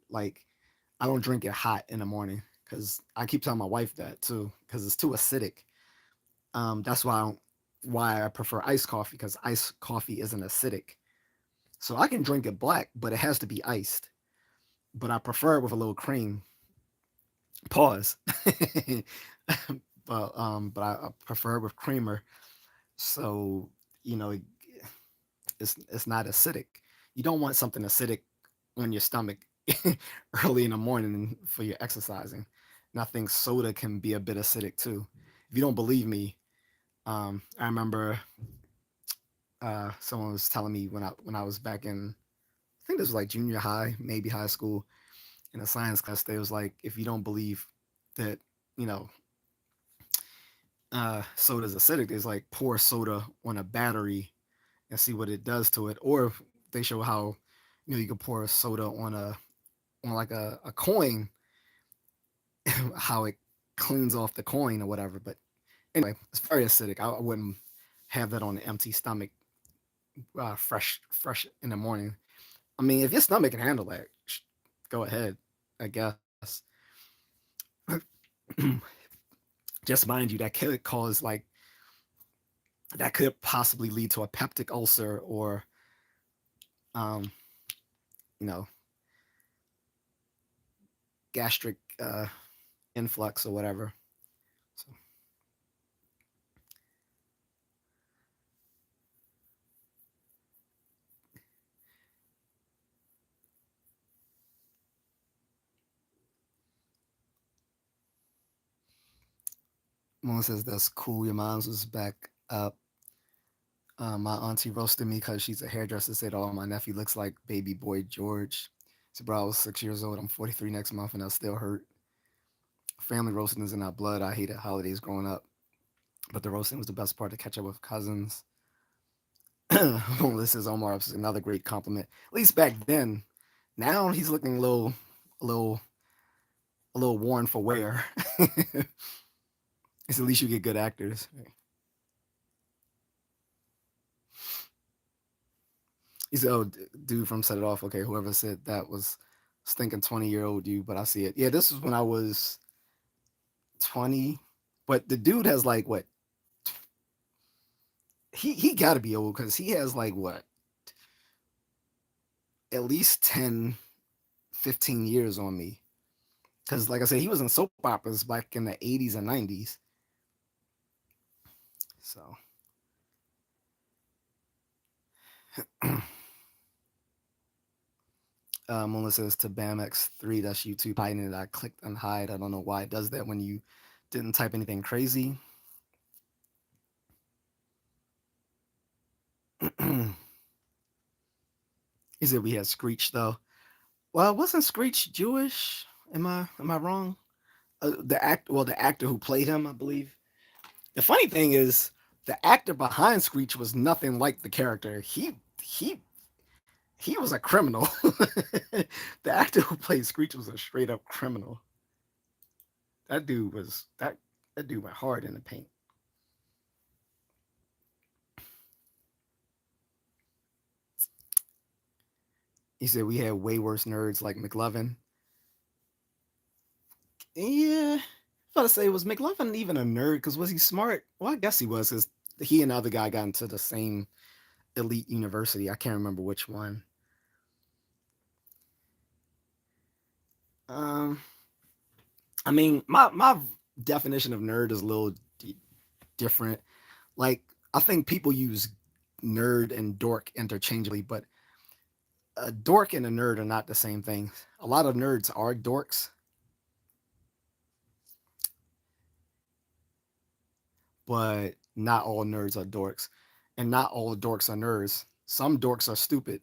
drink it hot in the morning because I keep telling my wife that too because it's too acidic. That's why I prefer iced coffee because iced coffee isn't acidic. So I can drink it black, but it has to be iced. But I prefer it with a little cream. Pause. But I prefer it with creamer. So you know it's not acidic. You don't want something acidic on your stomach early in the morning for your exercising. And I think soda can be a bit acidic too. If you don't believe me, I remember someone was telling me when I was back in, I think this was like junior high, maybe high school, in a science class. They was like, if you don't believe that you know soda's acidic, there's like pour soda on a battery and see what it does to it. Or they show how you can pour soda on like a coin, how it cleans off the coin or whatever. But anyway, it's very acidic. I wouldn't have that on an empty stomach, fresh in the morning. I mean, if your stomach can handle that, go ahead, I guess. Just mind you, that could cause like that could possibly lead to a peptic ulcer or um, you know gastric influx or whatever. So Mom says that's cool. Your mom's was back up. My auntie roasted me because she's a hairdresser. Said, "Oh, my nephew looks like baby boy George." So, bro, I was 6 years old. I'm 43 next month, and I still hurt. Family roasting is in our blood. I hated holidays growing up, but the roasting was the best part to catch up with cousins. This is Omar. This is another great compliment. At least back then. Now he's looking a little, a little worn for wear. It's at least you get good actors. He said, "Oh, dude from Set It Off." Okay, whoever said that was thinking 20-year-old you, but I see it. Yeah, this was when I was 20. But the dude has like what? He got to be old because he has like what? At least 10, 15 years on me. Because like I said, he was in soap operas back in the 80s and 90s. So, Mona says to BAMX3, that's YouTube hiding it. I clicked on hide. I don't know why it does that when you didn't type anything crazy. He said we had Screech though. Well, wasn't Screech Jewish? Am I wrong? The actor who played him, I believe. The funny thing is, the actor behind Screech was nothing like the character. He was a criminal. The actor who played Screech was a straight up criminal. That dude went hard in the paint. He said we had way worse nerds like McLovin. Yeah, I was about to say, was McLovin even a nerd? Because was he smart? Well, I guess he was, because he and the other guy got into the same elite university. I can't remember which one. Um, I mean, my definition of nerd is a little different. Like, I think people use nerd and dork interchangeably, but a dork and a nerd are not the same thing. A lot of nerds are dorks, but not all nerds are dorks, and not all dorks are nerds. Some dorks are stupid,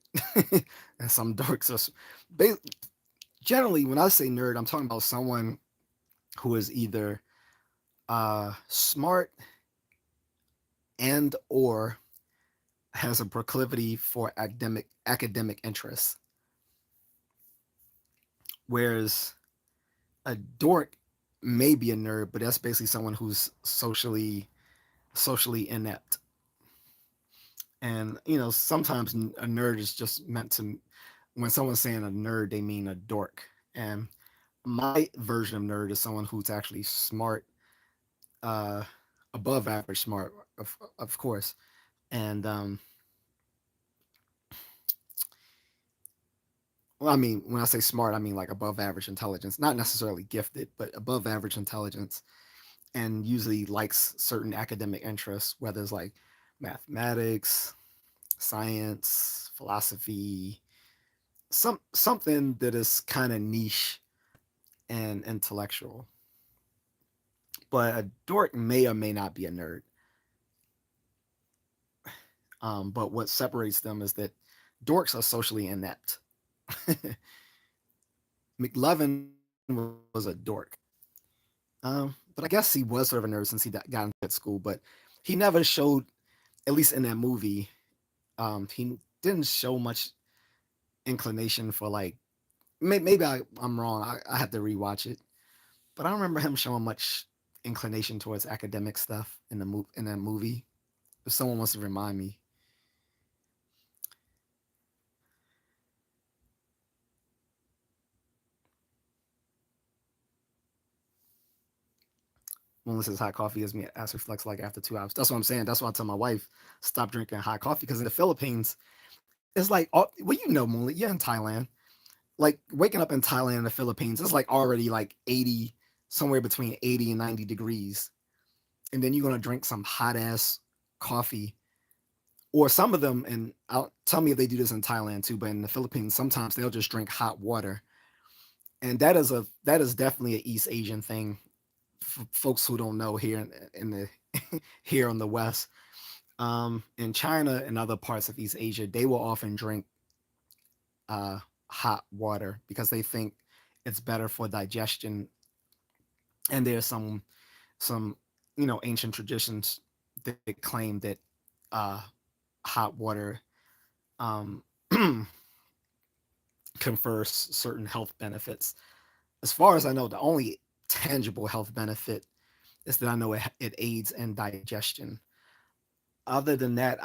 and some dorks are. Generally, when I say nerd, I'm talking about someone who is either smart and or has a proclivity for academic interests, whereas a dork may be a nerd, but that's basically someone who's socially inept. And sometimes a nerd is just meant to. When someone's saying a nerd, they mean a dork. And my version of nerd is someone who's actually smart, uh, above average smart, of course. And well, I mean, when I say smart, I mean like above average intelligence, not necessarily gifted, but above average intelligence, and usually likes certain academic interests, whether it's like mathematics, science, philosophy, something that is kind of niche and intellectual. But a dork may or may not be a nerd. But what separates them is that dorks are socially inept. McLovin was a dork. But I guess he was sort of a nerd since he got into that school. But he never showed, at least in that movie, he didn't show much inclination for like. Maybe I'm wrong. I have to rewatch it. But I don't remember him showing much inclination towards academic stuff in that movie. If someone wants to remind me. Melissa says hot coffee gives me acid reflux like after 2 hours. That's what I'm saying. That's why I tell my wife stop drinking hot coffee because in the Philippines, it's like, well, Moonlit, you're in Thailand. Like waking up in Thailand and the Philippines, it's like already like 80, somewhere between 80 and 90 degrees. And then you're going to drink some hot ass coffee. Or some of them, and tell me if they do this in Thailand too, but in the Philippines, sometimes they'll just drink hot water. And that is definitely an East Asian thing for folks who don't know, here in the here on the West, in China and other parts of East Asia, they will often drink uh, hot water because they think it's better for digestion. And there's some ancient traditions that claim that uh, hot water um, confers certain health benefits. As far as I know, the only tangible health benefit is that I know it aids in digestion. Other than that,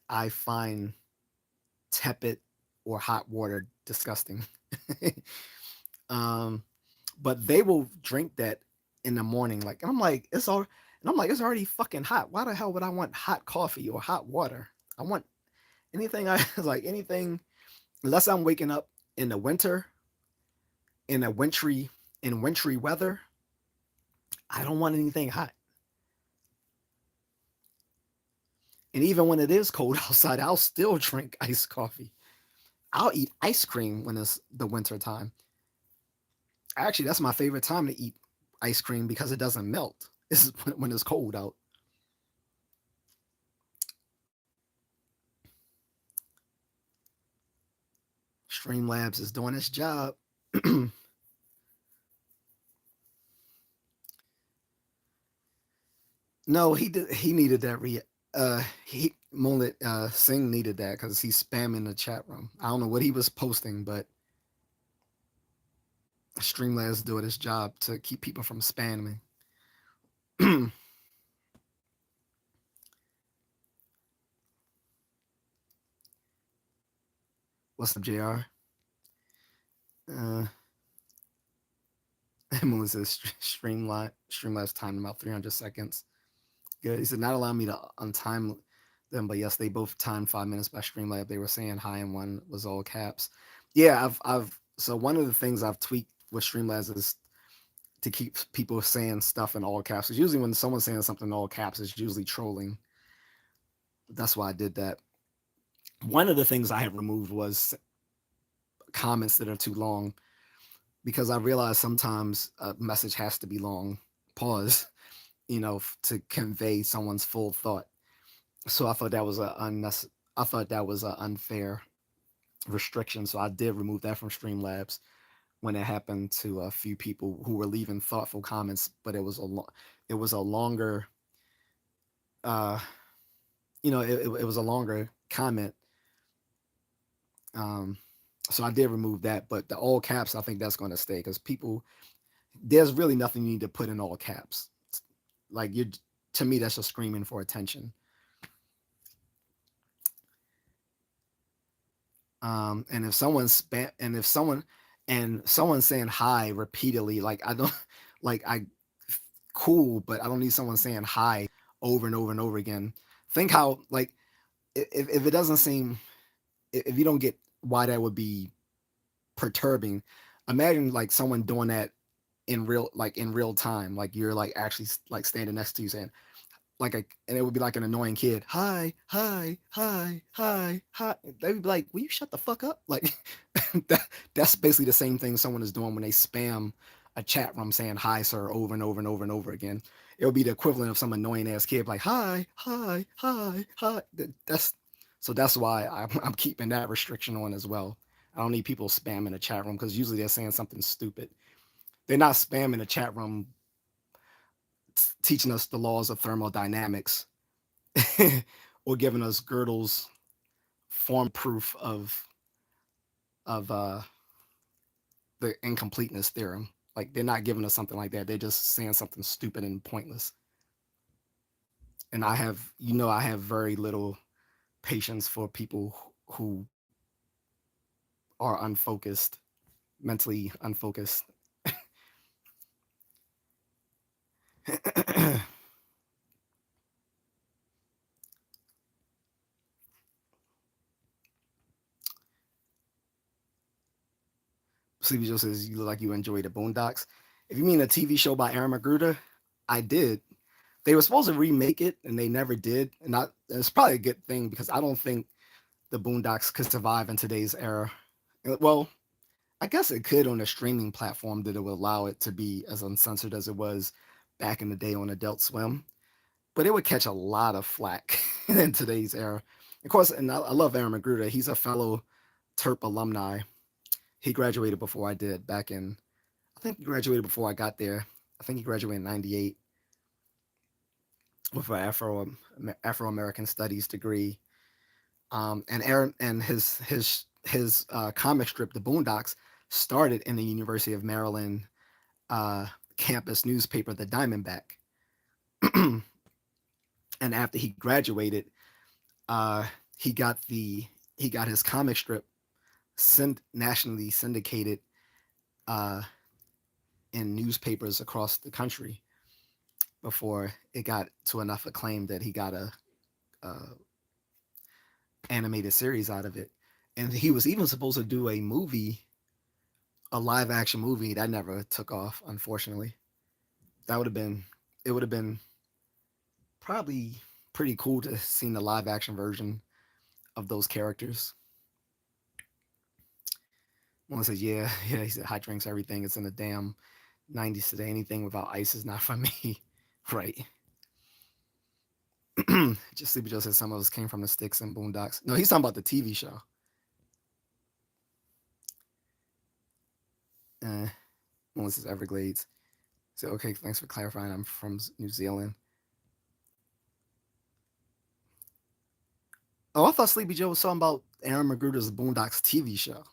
I find tepid or hot water disgusting. um, but they will drink that in the morning. Like, and I'm like, it's already fucking hot. Why the hell would I want hot coffee or hot water? I want anything I like anything unless I'm waking up in the winter in a wintry weather. I don't want anything hot. And even when it is cold outside, I'll still drink iced coffee. I'll eat ice cream when it's the winter time. Actually, that's my favorite time to eat ice cream because it doesn't melt. This is when it's cold out. Streamlabs is doing its job. No, he did. He needed that. He Moonlit Singh needed that because he's spamming the chat room. I don't know what he was posting, but Streamlabs doing its job to keep people from spamming. What's up, Jr? Uh, Moon says Streamlabs timed about 300 seconds. Good. He said not allowing me to untime them, but yes, they both timed 5 minutes by Streamlab. They were saying hi, and one was all caps. Yeah, I've so one of the things I've tweaked with Streamlabs is to keep people saying stuff in all caps. Because usually when someone's saying something in all caps, it's usually trolling. That's why I did that. One of the things I had removed was comments that are too long because I realized sometimes a message has to be long. Pause, to convey someone's full thought. So I thought that was I thought that was an unfair restriction. So I did remove that from Streamlabs when it happened to a few people who were leaving thoughtful comments, but it was a longer uh it was a longer comment. Um, so I did remove that, but the all caps I think that's going to stay because people there's really nothing you need to put in all caps. Like you, to me, that's just screaming for attention. And if someone's spam, and someone's saying hi repeatedly, like I don't, like I, cool, but I don't need someone saying hi over and over and over again. Think how like if it doesn't seem if you don't get why that would be perturbing, imagine like someone doing that in real time, like you're like actually like standing next to you saying and it would be like an annoying kid. Hi, hi, hi, hi, hi. They would be like, "Will you shut the fuck up?" Like that's basically the same thing someone is doing when they spam a chat room saying "Hi, sir" over and over and over and over again. It would be the equivalent of some annoying ass kid like "Hi, hi, hi, hi." That's why I'm keeping that restriction on as well. I don't need people spamming the chat room because usually they're saying something stupid. They're not spamming the chat room teaching us the laws of thermodynamics or giving us Gödel's form proof of the incompleteness theorem. Like they're not giving us something like that. They're just saying something stupid and pointless. And I have very little patience for people who are unfocused, mentally unfocused. Sleepy Joe says you look like you enjoy the Boondocks. If you mean a TV show by Aaron McGruder, I did. They were supposed to remake it and they never did. It's probably a good thing because I don't think the Boondocks could survive in today's era. Well, I guess it could on a streaming platform that it would allow it to be as uncensored as it was. back in the day on Adult Swim, but it would catch a lot of flack in today's era. Of course, and I love Aaron McGruder. He's a fellow Terp alumni. He graduated before I did back in, I think he graduated before I got there. I think he graduated in 98 with an Afro American Studies degree. And Aaron and his comic strip, The Boondocks, started in the University of Maryland uh, campus newspaper, The Diamondback. And after he graduated, uh, he got the he got his comic strip nationally syndicated uh, in newspapers across the country before it got to enough acclaim that he got a animated series out of it. And he was even supposed to do a movie, a live action movie that never took off, unfortunately. That would have been it would have been probably pretty cool to see the live action version of those characters. One says, "Yeah, yeah." He said, "Hot drinks, everything. It's in the damn '90s today. Anything without ice is not for me." Right. Just Sleepy Joe says some of us came from the sticks and boondocks. No, he's talking about the TV show. Uh, Melissa's Everglades. So okay, thanks for clarifying. I'm from New Zealand. Oh, I thought Sleepy Joe was talking about Aaron McGruder's Boondocks TV show.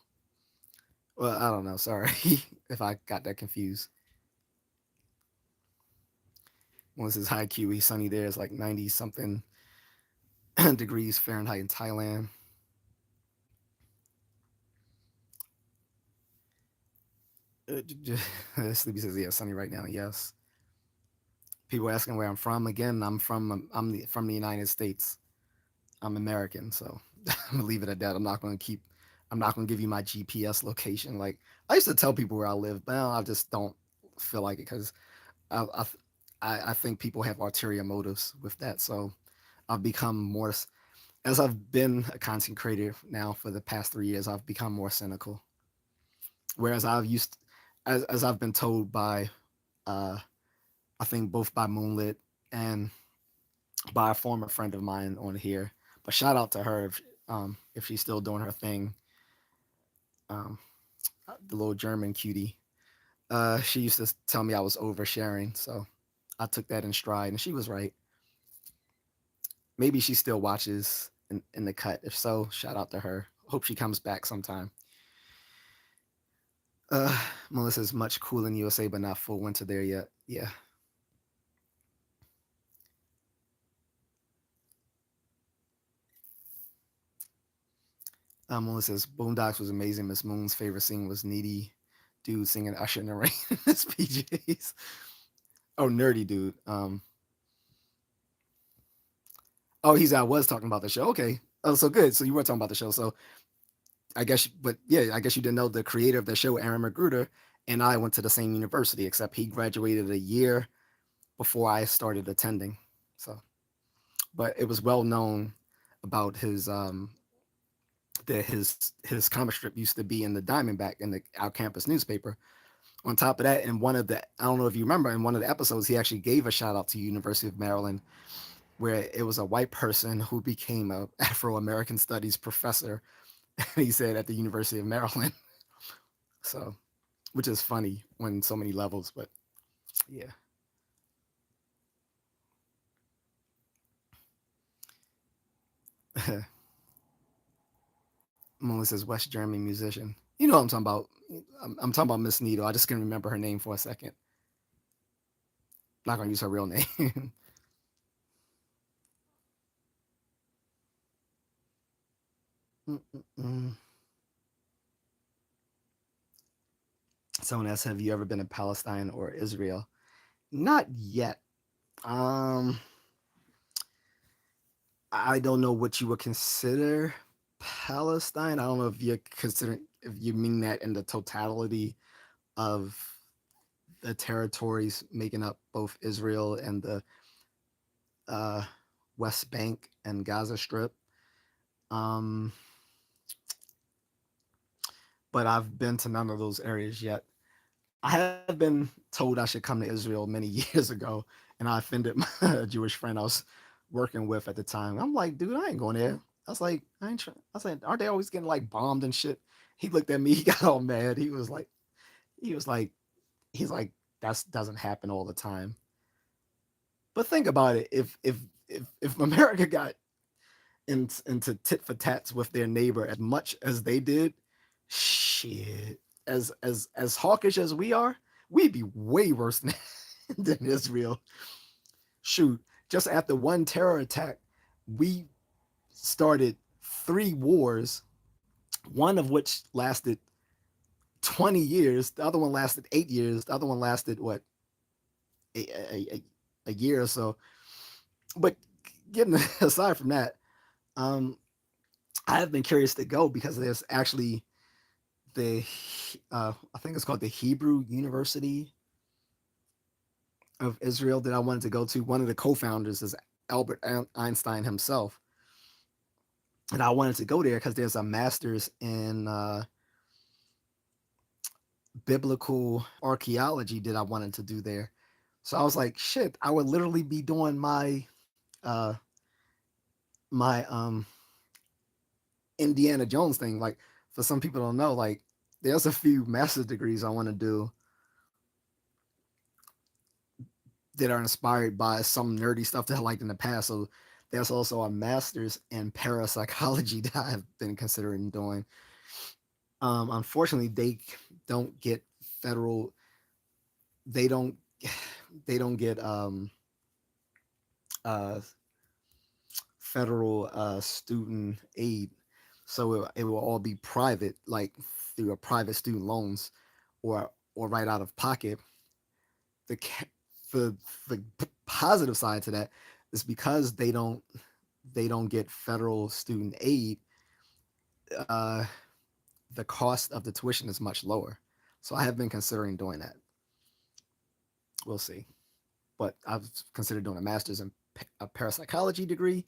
Well, I don't know. Sorry if I got that confused. Melissa's high QE sunny there is like 90 something degrees Fahrenheit in Thailand. Sleepy says, yeah, sunny right now. Yes. People asking where I'm from. Again, from the United States. I'm American, so I'm gonna leave it at that. I'm not gonna give you my GPS location. Like I used to tell people where I live, but I just don't feel like it because I, I think people have ulterior motives with that. So I've become more as I've been a content creator now for the past 3 years. I've become more cynical. Whereas as I've been told by uh, I think both by Moonlit and by a former friend of mine on here. But shout out to her if she's still doing her thing. Um, the little German cutie. She used to tell me I was oversharing, so I took that in stride, and she was right. Maybe she still watches in the cut. If so, shout out to her. Hope she comes back sometime. Uh, Melissa's much cooler in USA, but not full winter there yet. Yeah. Melissa's Boondocks was amazing. Miss Moon's favorite scene was Needy dude singing Usher in the Rain in his PJs. Oh, nerdy dude. Oh, I was talking about the show. Okay. Oh, so good. So you were talking about the show. So but yeah, I guess you didn't know the creator of the show, Aaron Magruder, and I went to the same university, except he graduated a year before I started attending. So, but it was well known about his that his comic strip used to be in the Diamondback in the our campus newspaper. On top of that, in one of the I don't know if you remember in one of the episodes, he actually gave a shout out to University of Maryland, where it was a white person who became a Afro American Studies professor. He said at the University of Maryland. So, which is funny on so many levels, but yeah. Melissa's West German musician. You know what I'm talking about. I'm talking about Miss Needle. I just can remember her name for a second. Not gonna use her real name. Someone asks, "Have you ever been to Palestine or Israel?" Not yet. Um, I don't know what you would consider Palestine. I don't know if you're considering if you mean that in the totality of the territories making up both Israel and the uh, West Bank and Gaza Strip. Um, but I've been to none of those areas yet. I have been told I should come to Israel many years ago, and I offended my Jewish friend I was working with at the time. I'm like, dude, I ain't going there. I was like, I ain't. I was like, aren't they always getting like bombed and shit? He looked at me. He got all mad. He was like, he's like, that doesn't happen all the time. But think about it. If America got into tit for tats with their neighbor as much as they did, shit. As hawkish as we are, we'd be way worse than Israel. Shoot, just after one terror attack, we started three wars, one of which lasted 20 years, the other one lasted 8 years, the other one lasted what, a year or so. But getting aside from that, um, I have been curious to go because there's actually the I think it's called the Hebrew University of Israel that I wanted to go to. One of the co-founders is Albert Einstein himself, and I wanted to go there because there's a master's in biblical archaeology that I wanted to do there. So I was like, shit, I would literally be doing uh my Indiana Jones thing. Like for some people don't know, like there's a few master's degrees I want to do that are inspired by some nerdy stuff that I liked in the past. So there's also a master's in parapsychology that I've been considering doing. Unfortunately, they don't get federal. They don't. They don't get uh, federal student aid, so it will all be private, like through a private student loans, or right out of pocket. The the the positive side to that is because they don't get federal student aid. Uh, the cost of the tuition is much lower. So I have been considering doing that. We'll see. But I've considered doing a master's in a parapsychology degree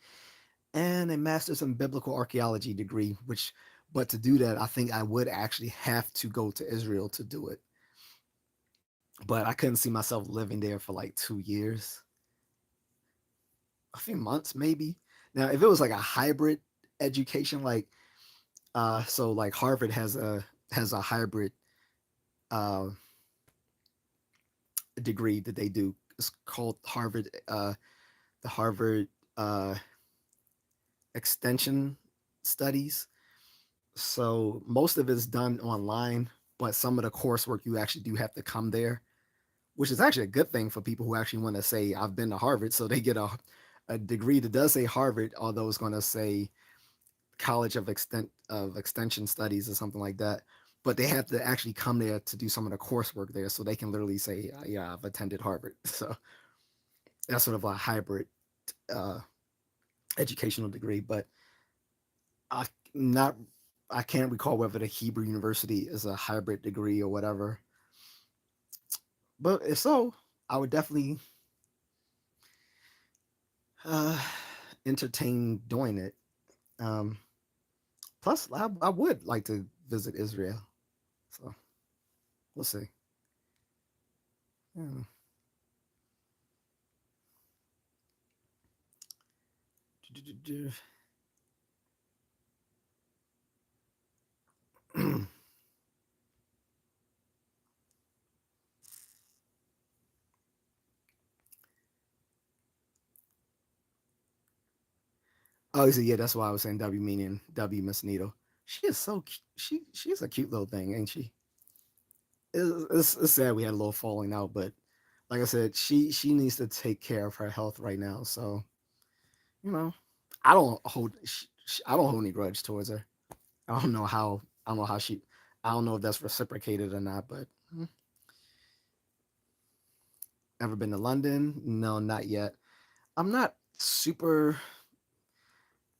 and a master's in biblical archaeology degree, which, but to do that, I think I would actually have to go to Israel to do it. But I couldn't see myself living there for like 2 years, a few months maybe. Now, if it was like a hybrid education, like so like Harvard has a hybrid uh degree that they do. It's called the Harvard Extension Studies. So most of it's done online, but some of the coursework you actually do have to come there, which is actually a good thing for people who actually want to say I've been to Harvard. So they get a degree that does say Harvard, although it's going to say College of Extension Studies or something like that. But they have to actually come there to do some of the coursework there, so they can literally say, "Yeah, I've attended Harvard." So that's sort of a hybrid uh, educational degree. But I not I can't recall whether the Hebrew University is a hybrid degree or whatever. But if so, I would definitely uh, entertain doing it. Um, Plus, I would like to visit Israel. So we'll see. Yeah. Oh, so yeah, that's why I was saying W meaning W Miss Needle. She is so she's a cute little thing, ain't she? It's sad we had a little falling out, but like I said, she needs to take care of her health right now. So you know, I don't hold any grudge towards her. I don't know how I don't know how she I don't know if that's reciprocated or not, but ever been to London? No, not yet. I'm not super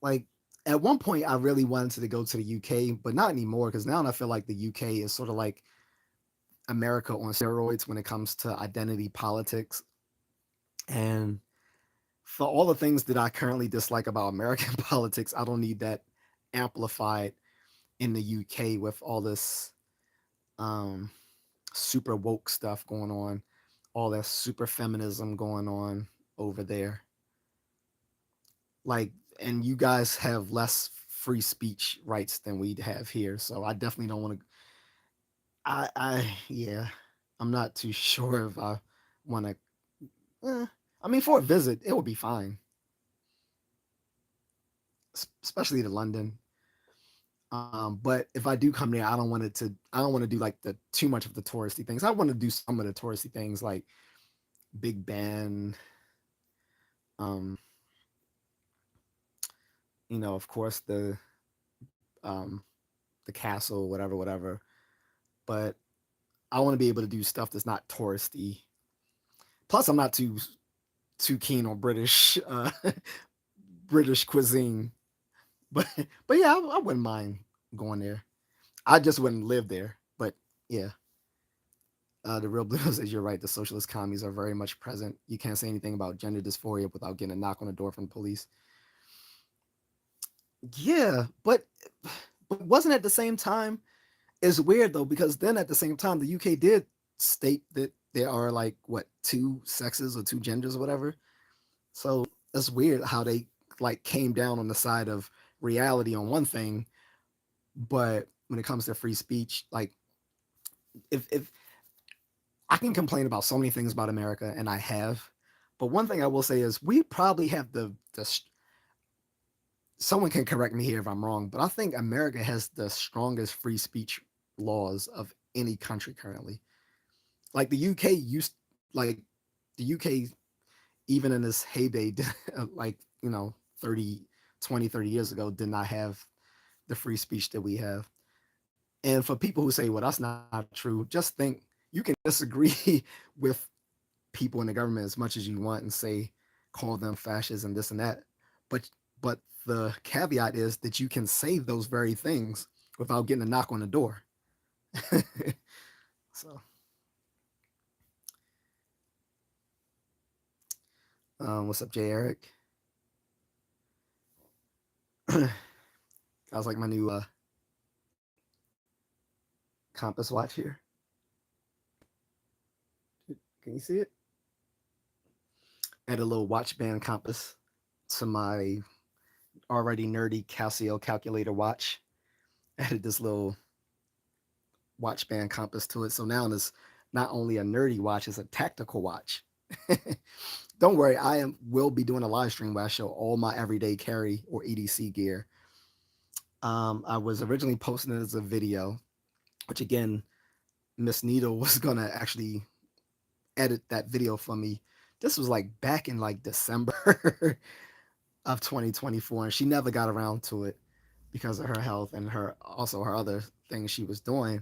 like at one point I really wanted to go to the UK, but not anymore because now I feel like the UK is sort of like America on steroids when it comes to identity politics. And for all the things that I currently dislike about American politics, I don't need that amplified in the UK with all this um super woke stuff going on, all that super feminism going on over there. Like, and you guys have less free speech rights than we have here. So I definitely don't want to. Yeah, I'm not too sure if I want to. I mean, for a visit, it would be fine, especially to London. But if I do come there, I don't want it to. I don't want to do like the too much of the touristy things. I want to do some of the touristy things like Big Ben. Um, of course um the castle, whatever, whatever. But I want to be able to do stuff that's not touristy. Plus, I'm not too keen on British British cuisine. But but yeah, I wouldn't mind going there. I just wouldn't live there. But yeah, the real blue says you're right. The socialist commies are very much present. You can't say anything about gender dysphoria without getting a knock on the door from the police. Yeah, but wasn't at the same time. It's weird though because then at the same time the UK did state that there are like what two sexes or two genders or whatever. So it's weird how they like came down on the side of reality on one thing, but when it comes to free speech, like if I can complain about so many things about America, and I have, but one thing I will say is we probably have the someone can correct me here if I'm wrong, but I think America has the strongest free speech laws of any country currently. Like the UK used, like the UK, even in its heyday, like, 30, 20, 30 years ago, did not have the free speech that we have. And for people who say, well, that's not true, just think you can disagree with people in the government as much as you want and say, call them fascists and this and that. But but the caveat is that you can say those very things without getting a knock on the door. So, what's up, J. Eric? I was like my new compass watch here. Can you see it? Add a little watch band compass to my already nerdy Casio calculator watch. Added this little watch band compass to it. So now it's not only a nerdy watch, it's a tactical watch. Don't worry, will be doing a live stream where I show all my everyday carry or EDC gear. I was originally posting it as a video, which again, Miss Needle was gonna actually edit that video for me. This was like back in like December of 2024, and she never got around to it because of her health and her other things she was doing.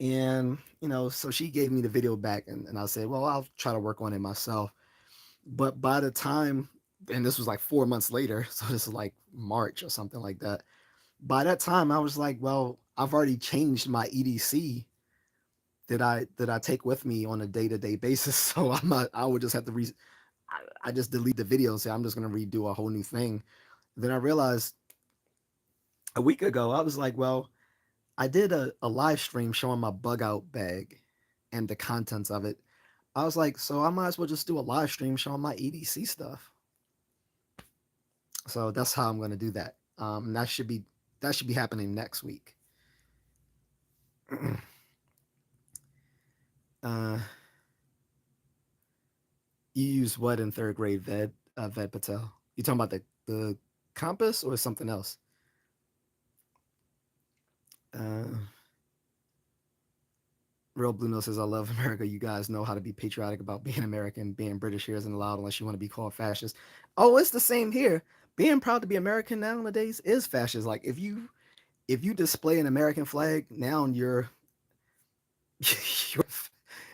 And so she gave me the video back, and I said, well, I'll try to work on it myself. But by the time, and this was like 4 months later, so this is like March or something like that. By that time, I was like, well, I've already changed my EDC that I take with me on a day to day basis. So I'm not. I would just have to I just delete the video and say I'm just gonna redo a whole new thing. Then I realized a week ago I was like, well, I did a live stream showing my bug out bag and the contents of it. I was like, so I might as well just do a live stream showing my EDC stuff. So that's how I'm gonna do that. That should be happening next week. uh, you use what in third grade, Ved Patel? You talking about the compass or something else? Uh, Real Blue Nose says, I love America. You guys know how to be patriotic about being American. Being British here isn't allowed unless you want to be called fascist. Oh, it's the same here. Being proud to be American nowadays is fascist. Like if you display an American flag, now you're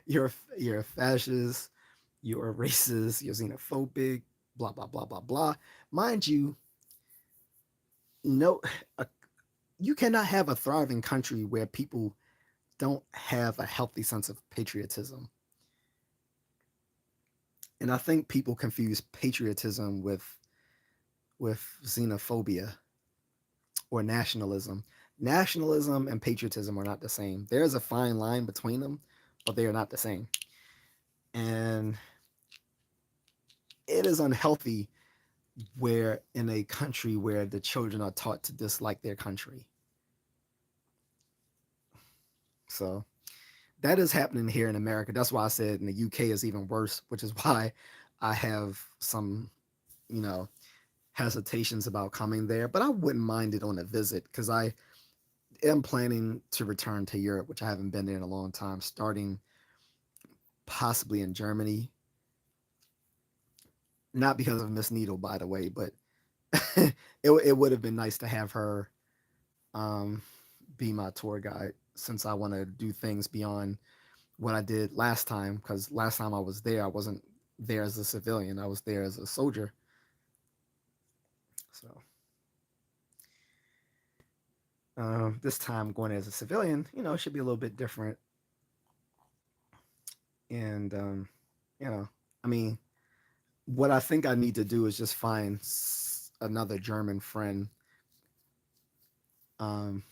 you're a fascist, you're a racist, you're xenophobic, blah blah blah blah blah. Mind you, no, uh, you cannot have a thriving country where people don't have a healthy sense of patriotism. And I think people confuse patriotism with xenophobia or nationalism. Nationalism and patriotism are not the same. There's a fine line between them, but they are not the same. And it is unhealthy where in a country where the children are taught to dislike their country. So that is happening here in America. That's why I said in the UK is even worse, which is why I have some, you know, hesitations about coming there. But I wouldn't mind it on a visit because I am planning to return to Europe, which I haven't been there in a long time, starting possibly in Germany. Not because of Miss Needle, by the way, but it would have been nice to have her um, be my tour guide since I want to do things beyond what I did last time. Because last time I was there, I wasn't there as a civilian, I was there as a soldier. So this time going as a civilian, it should be a little bit different. And, you know, I mean, what I think I need to do is just find another German friend. Um,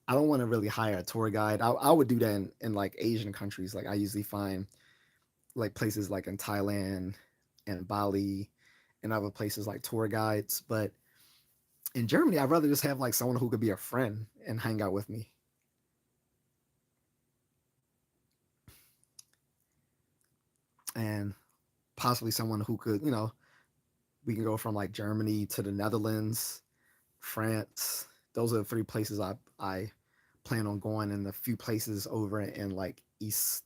I don't want to really hire a tour guide. I would do that in like Asian countries. Like I usually find like places like in Thailand and Bali and other places like tour guides. But in Germany, I'd rather just have like someone who could be a friend and hang out with me. And possibly someone who could, we can go from like Germany to the Netherlands, France. Those are the three places I plan on going, and a few places over in like East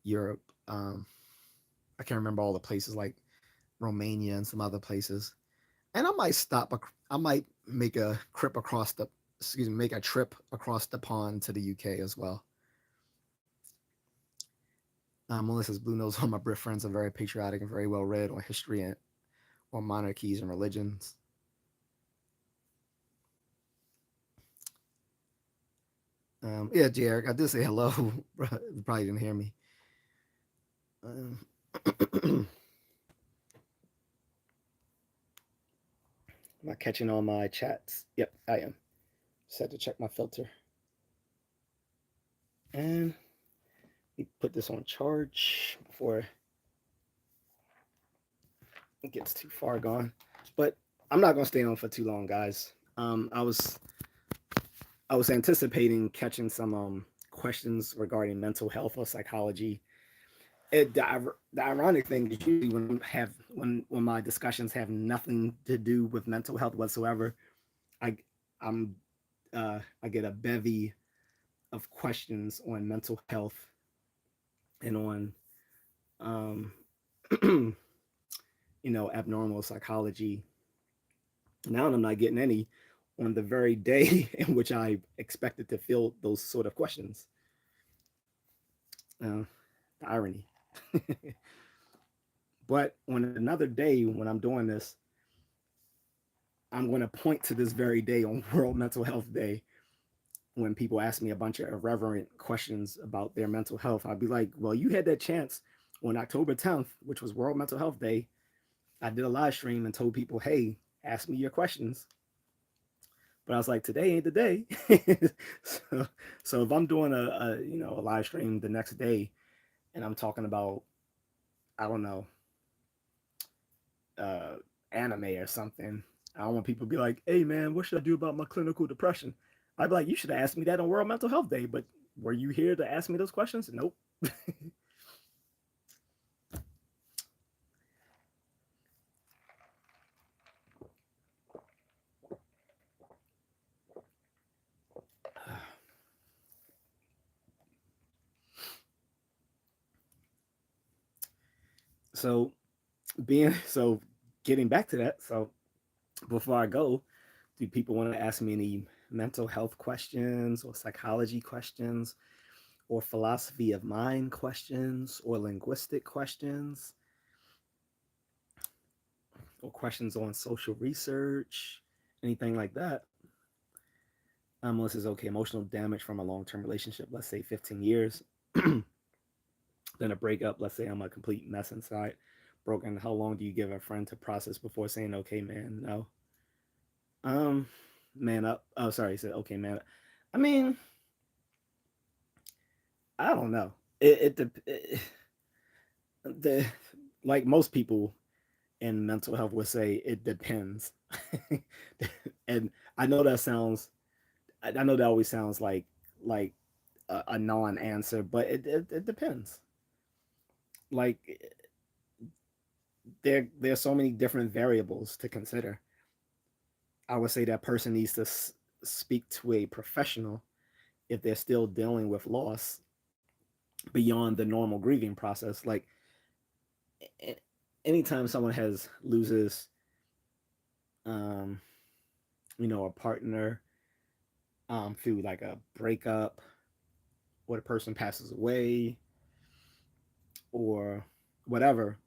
Europe. I can't remember all the places like Romania and some other places. And I might I might make a trip across the excuse me, make a trip across the pond to the UK as well. Melissa's Blue knows all my Brit friends are very patriotic and very well read on history and on monarchies and religions. Yeah, Jarek, I did say hello. You probably didn't hear me. Um, Am I catching all my chats? Yep, I am. Just had to check my filter. And we put this on charge before it gets too far gone. But I'm not gonna stay on for too long, guys. I was anticipating catching some questions regarding mental health or psychology. The ironic thing is usually when my discussions have nothing to do with mental health whatsoever, I I'm I get a bevy of questions on mental health and on um, abnormal psychology. Now I'm not getting any on the very day in which I expected to feel those sort of questions. Uh, the irony. But on another day when I'm doing this, I'm going to point to this very day on World Mental Health Day when people ask me a bunch of irreverent questions about their mental health. I'd be like, well, you had that chance on October 10th, which was World Mental Health Day. I did a live stream and told people, hey, ask me your questions. But I was like, today ain't the day. So if I'm doing a live stream the next day and I'm talking about, I don't know, uh, anime or something, I don't want people to be like, hey man, what should I do about my clinical depression? I'd be like, you should have asked me that on World Mental Health Day, but were you here to ask me those questions? Nope. So so getting back to that, so before I go, do people want to ask me any mental health questions or psychology questions or philosophy of mind questions or linguistic questions or questions on social research, anything like that? Unless it's okay, emotional damage from a long-term relationship, let's say 15 years, then a breakup, let's say I'm a complete mess inside, broken. How long do you give a friend to process before saying, okay, man, no? Um, Man up. Oh, sorry, he said, okay, man. I mean, I don't know. It the like most people in mental health would say it depends. And I know that sounds I know that always sounds like a non-answer, but it depends. Like there's so many different variables to consider. I would say that person needs to speak to a professional if they're still dealing with loss beyond the normal grieving process. Like anytime someone has loses, um, a partner, through like a breakup, or the person passes away, or whatever.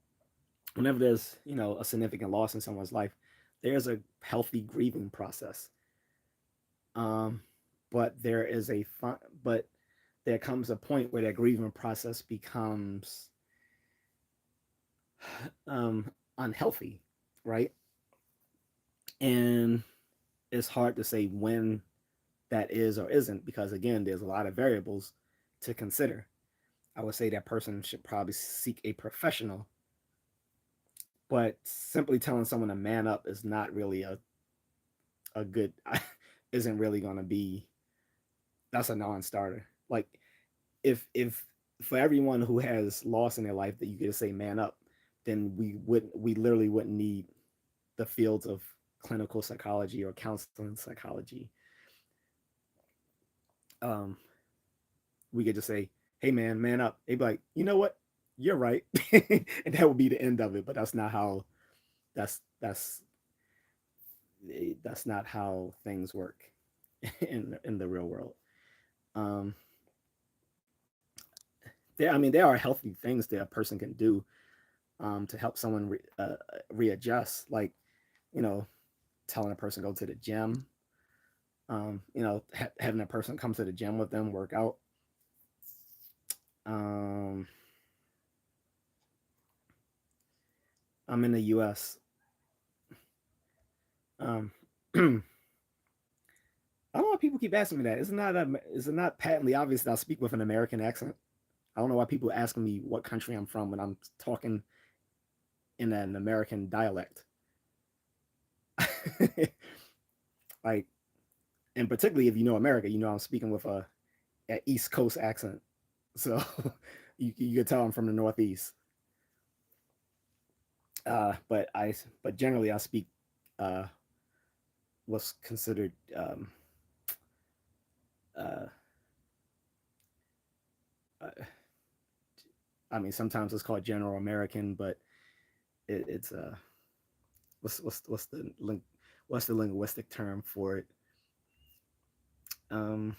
Whenever there's a significant loss in someone's life, there's a healthy grieving process. Um, but there is a fun, but there comes a point where that grieving process becomes unhealthy, right? And it's hard to say when that is or isn't because again, there's a lot of variables to consider. I would say that person should probably seek a professional, but simply telling someone to man up is not really a good isn't really going to be that's a non-starter. Like if for everyone who has loss in their life that you could just say man up, then we literally wouldn't need the fields of clinical psychology or counseling psychology. Um, we could just say, "Hey, man up." They'd be like, "You know what? You're right," and that would be the end of it. But that's not how that's that's that's not how things work in the real world. Um, I mean, there are healthy things that a person can do to help someone readjust, like you know, telling a person go to the gym, having a person come to the gym with them, work out. Um, I'm in the U.S. Um, I don't know why people keep asking me that. Is it not patently obvious that I speak with an American accent? I don't know why people asking me what country I'm from when I'm talking in an American dialect. Like, and particularly if you know America, you know I'm speaking with a East Coast accent. So you can tell I'm from the Northeast. But generally I speak uh, what's considered uh, uh, I mean sometimes it's called General American, but it's what's the what's the linguistic term for it? Um,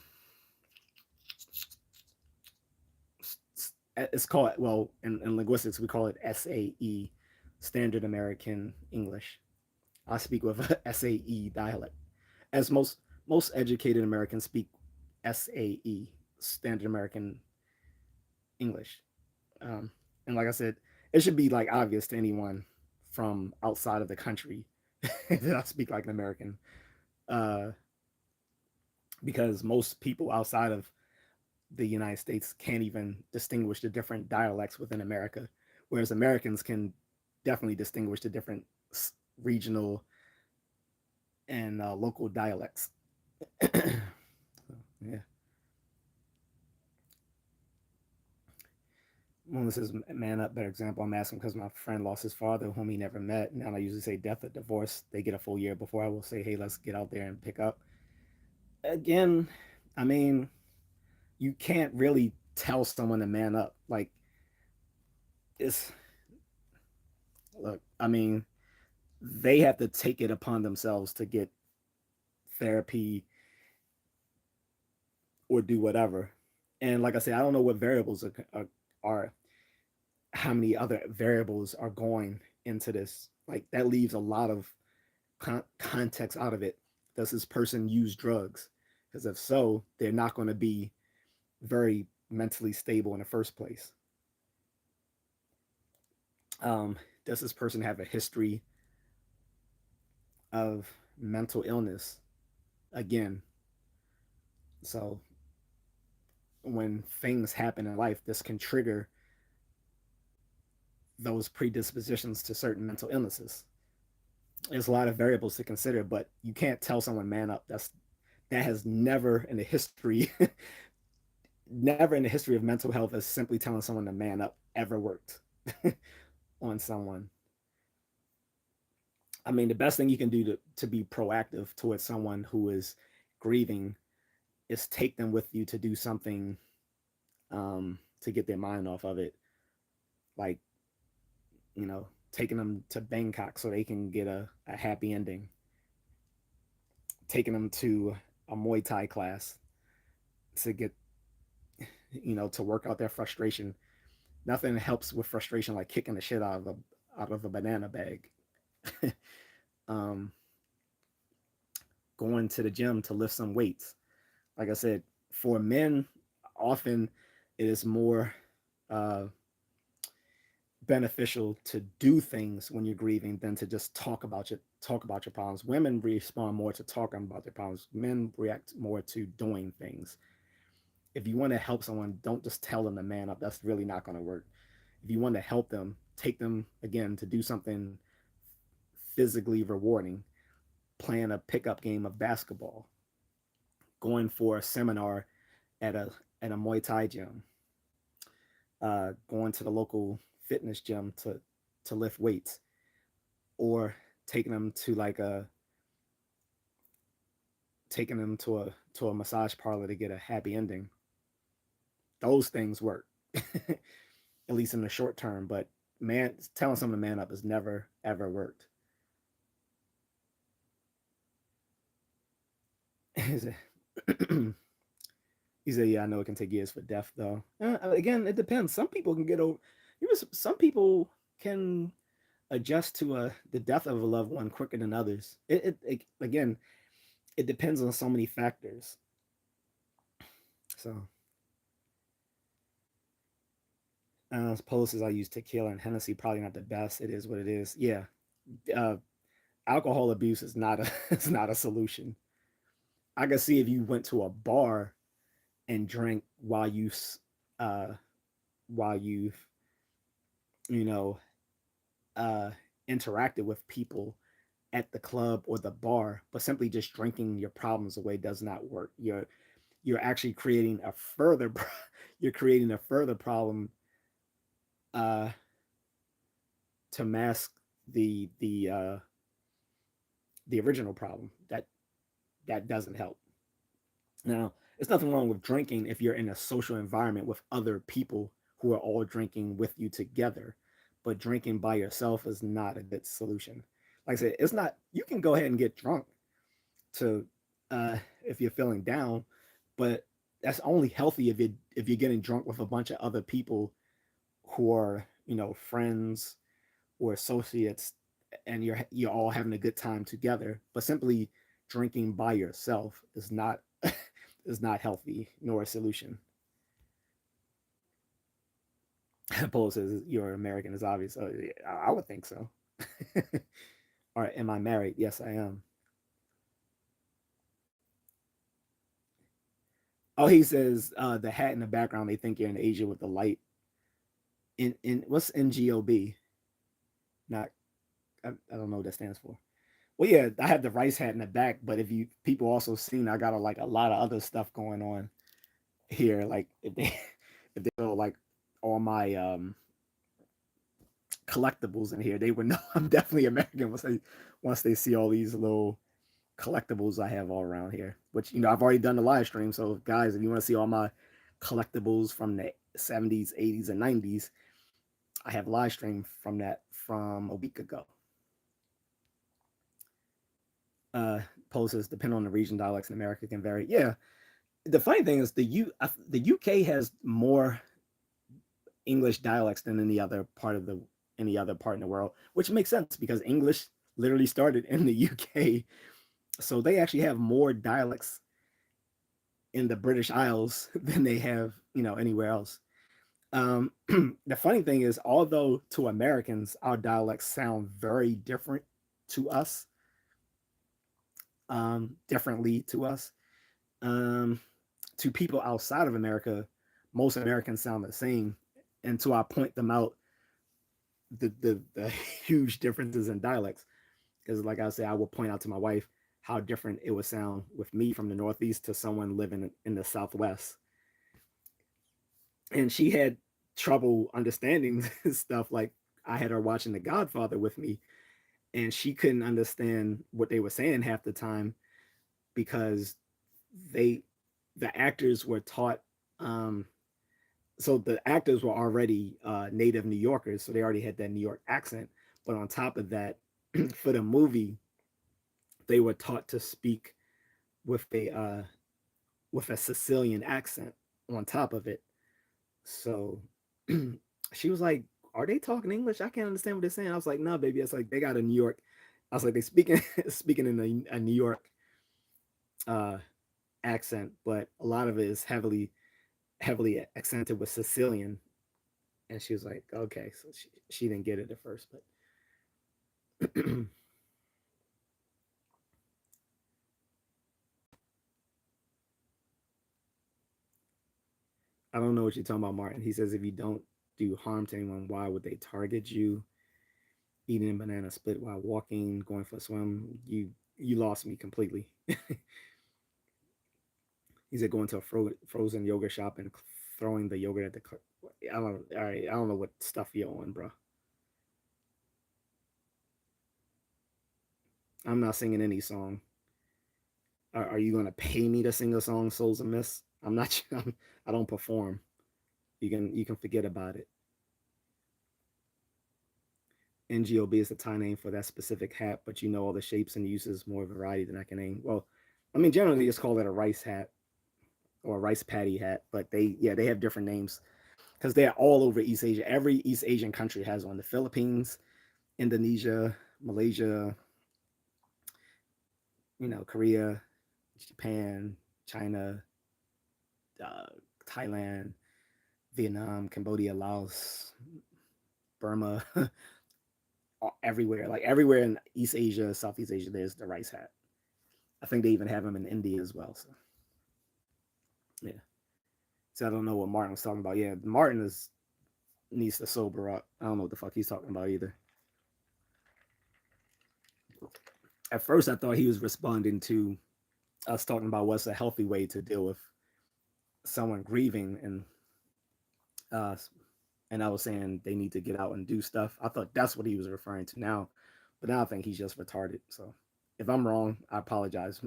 it's called in linguistics we call it SAE, Standard American English. I speak with a SAE dialect, as most educated Americans speak SAE, Standard American English. And like I said, it should be like obvious to anyone from outside of the country that I speak like an American, uh, because most people outside of the United States can't even distinguish the different dialects within America, whereas Americans can definitely distinguish the different regional and local dialects. Yeah. Well, this is man up. Better example. I'm asking because my friend lost his father, whom he never met. Now I usually say death or divorce. They get a full year before I will say, hey, let's get out there and pick up. Again, I mean, you can't really tell someone to man up. Like it's look. I mean, they have to take it upon themselves to get therapy or do whatever. And like I said, I don't know what variables are how many other variables are going into this. Like that leaves a lot of context out of it. Does this person use drugs? Because if so, they're not going to be very mentally stable in the first place. Does this person have a history of mental illness? Again, so when things happen in life, this can trigger those predispositions to certain mental illnesses. There's a lot of variables to consider, but you can't tell someone man up. That has never in the history, never in the history of mental health as simply telling someone to man up ever worked on someone. I mean, the best thing you can do to be proactive towards someone who is grieving is take them with you to do something to get their mind off of it. Like, taking them to Bangkok so they can get a happy ending, taking them to a Muay Thai class to get, to work out their frustration. Nothing helps with frustration like kicking the shit out of a banana bag. um, Going to the gym to lift some weights. Like I said, for men, often it is more uh, beneficial to do things when you're grieving than to just talk about your problems. Women respond more to talking about their problems. Men react more to doing things. If you want to help someone, don't just tell them to man up. That's really not going to work. If you want to help them, take them again to do something physically rewarding, playing a pickup game of basketball, going for a seminar at a Muay Thai gym, going to the local fitness gym to lift weights, or taking them to like a taking them to a massage parlor to get a happy ending. Those things work, at least in the short term. But man, telling someone to man up has never ever worked. he said, he said, "Yeah, I know it can take years for death, though. Again, it depends. Some people can get over. Some people can adjust to the death of a loved one quicker than others. It again, it depends on so many factors. So, Post I use tequila and Hennessy, probably not the best. It is what it is. Yeah, uh, alcohol abuse is not a it's not a solution. I can see if you went to a bar and drank uh, while you know uh, interacted with people at the club or the bar, but simply just drinking your problems away does not work. You're actually creating a further you're creating a further problem uh, to mask the original problem. That doesn't help. Now, there's nothing wrong with drinking if you're in a social environment with other people who are all drinking with you together, but drinking by yourself is not a good solution. Like I said, it's not. You can go ahead and get drunk to if you're feeling down, but that's only healthy if you're getting drunk with a bunch of other people who are friends or associates, and you're all having a good time together. But simply drinking by yourself is not is not healthy nor a solution. Paul says you're American is obvious. Oh, yeah, I would think so. All right, am I married? Yes, I am. Oh, he says the hat in the background. They think you're in Asia with the light. In what's NGOB? Not I don't know what that stands for. Well, yeah, I have the rice hat in the back, but if you people also seen, I got like a lot of other stuff going on here. Like if they if they go like all my collectibles in here, they would know I'm definitely American once they see all these little collectibles I have all around here. Which I've already done the live stream. So guys, if you want to see all my collectibles from the 70s, 80s, and 90s, I have live stream from that from a week ago. Poses depending on the region, dialects in America can vary. Yeah, the funny thing is the UK has more English dialects than any other part in the world, which makes sense because English literally started in the UK. So they actually have more dialects in the British Isles than they have, anywhere else. The funny thing is, although to Americans our dialects sound very different to us, differently to us, um, to people outside of America, most Americans sound the same until I point them out the huge differences in dialects. Because, like I said, I will point out to my wife how different it would sound with me from the Northeast to someone living in the Southwest. And she had trouble understanding stuff. Like, I had her watching The Godfather with me, and she couldn't understand what they were saying half the time because they the actors were taught so the actors were already native New Yorkers, so they already had that New York accent. But on top of that, for the movie, they were taught to speak with a Sicilian accent on top of it. So she was like, "Are they talking English? I can't understand what they're saying." I was like, "No, baby." It's like they got a New York. I was like, they speaking speaking in a New York uh, accent, but a lot of it is heavily accented with Sicilian. And she was like, "Okay," so she didn't get it at first, but I don't know what you're talking about, Martin. He says if you don't do harm to anyone, why would they target you? Eating a banana split while walking, going for a swim. You lost me completely. He said going to a frozen yogurt shop and throwing the yogurt at the. I don't. All right, I don't know what stuff you're on, bro. I'm not singing any song. Are you gonna pay me to sing a song, Souls Amiss? I'm not. I don't perform. You can forget about it. NGOB is the Thai name for that specific hat, but you know all the shapes and uses more variety than I can name. Well, I mean generally they just call it a rice hat or a rice patty hat, but they have different names because they're all over East Asia. Every East Asian country has one. The Philippines, Indonesia, Malaysia, Korea, Japan, China, uh, Thailand, Vietnam, Cambodia, Laos, Burma, everywhere. Like everywhere in East Asia, Southeast Asia, there's the rice hat. I think they even have them in India as well. So yeah. So I don't know what Martin was talking about. Yeah, Martin is needs to sober up. I don't know what the fuck he's talking about either. At first, I thought he was responding to us talking about what's a healthy way to deal with someone grieving, uh, and I was saying they need to get out and do stuff. I thought that's what he was referring to now, but now I think he's just retarded. So if I'm wrong, I apologize,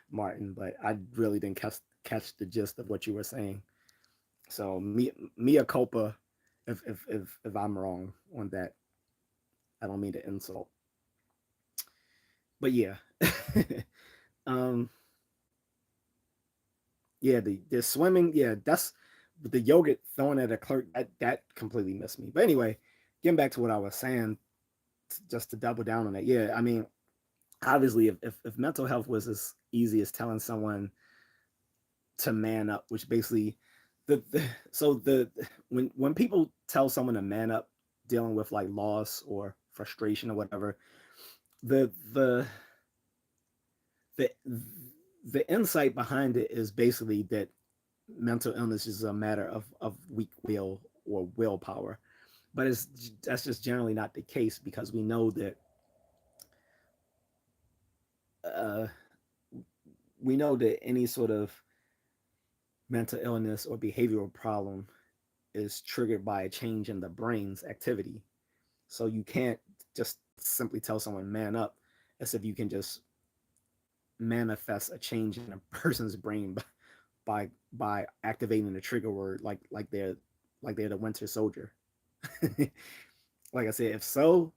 Martin, but I really didn't catch the gist of what you were saying. So mea culpa if I'm wrong on that. I don't mean to insult, but yeah, um, yeah, the swimming, yeah, that's the yogurt throwing at a clerk that completely missed me. But anyway, getting back to what I was saying, just to double down on that, yeah, I mean, obviously, if mental health was as easy as telling someone to man up, which basically the so the when people tell someone to man up dealing with like loss or frustration or whatever, the the the the insight behind it is basically that mental illness is a matter of weak will or willpower. But that's just generally not the case because we know that uh, any sort of mental illness or behavioral problem is triggered by a change in the brain's activity. So you can't just simply tell someone man up as if you can just manifest a change in a person's brain by activating the trigger word like they're the Winter Soldier. Like I said, if so,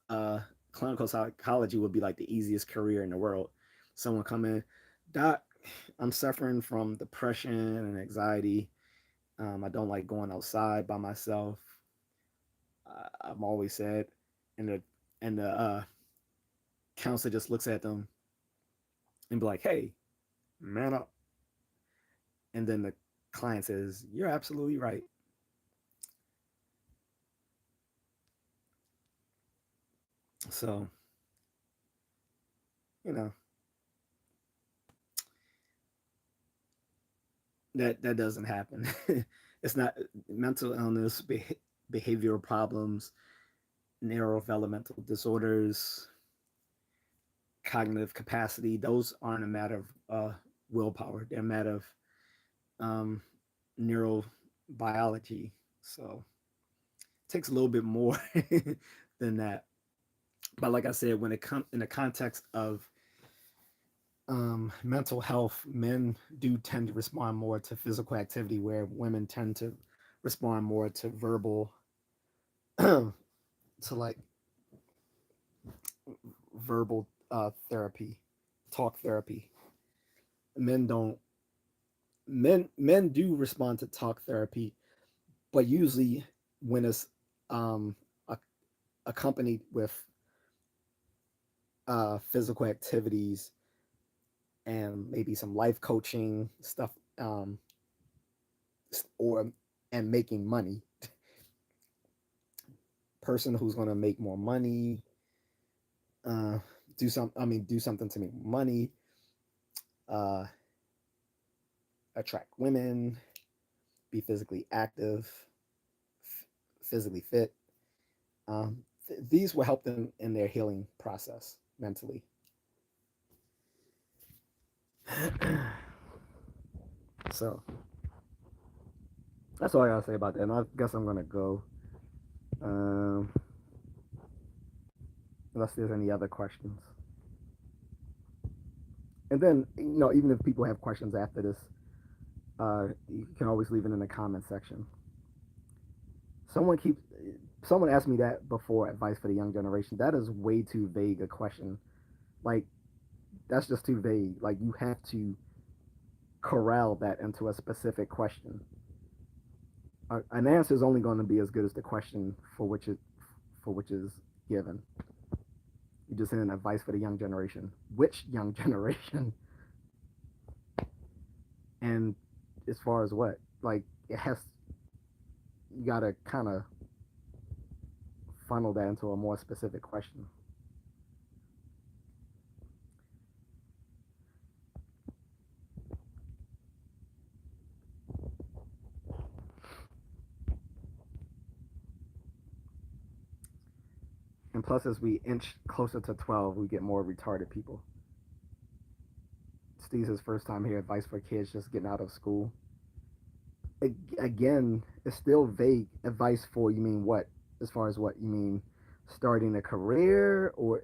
uh, clinical psychology would be like the easiest career in the world. Someone come in, doc, I'm suffering from depression and anxiety. I don't like going outside by myself. I'm always sad, and the counselor just looks at them and be like, "Hey, man up." And then the client says, "You're absolutely right." So you know, That doesn't happen. It's not mental illness, behavioral problems, neurodevelopmental disorders, cognitive capacity. Those aren't a matter of willpower. They're a matter of um, neurobiology. So it takes a little bit more than that. But like I said, when it comes in the context of mental health, men do tend to respond more to physical activity, where women tend to respond more to verbal, to like verbal therapy, talk therapy. Men don't. Men do respond to talk therapy, but usually when it's um, a, accompanied with physical activities and maybe some life coaching stuff, or and making money. Person who's going to make more money, uh, do some. I mean, do something to make money, uh, attract women, be physically active, physically fit. These will help them in their healing process mentally. So that's all I gotta say about that. And I guess I'm gonna go. Um, Unless there's any other questions. And then, even if people have questions after this, you can always leave it in the comment section. Someone keeps someone asked me that before, advice for the young generation. That is way too vague a question. Like, that's just too vague. Like, you have to corral that into a specific question. An answer is only going to be as good as the question for which is given. You just send an advice for the young generation. Which young generation? And as far as what, like, it has, you gotta kind of funnel that into a more specific question. And plus, as we inch closer to 12, we get more retarded people. Steve's first time here. Advice for kids just getting out of school. Again, it's still vague. Advice for, you mean what? As far as what you mean, starting a career, or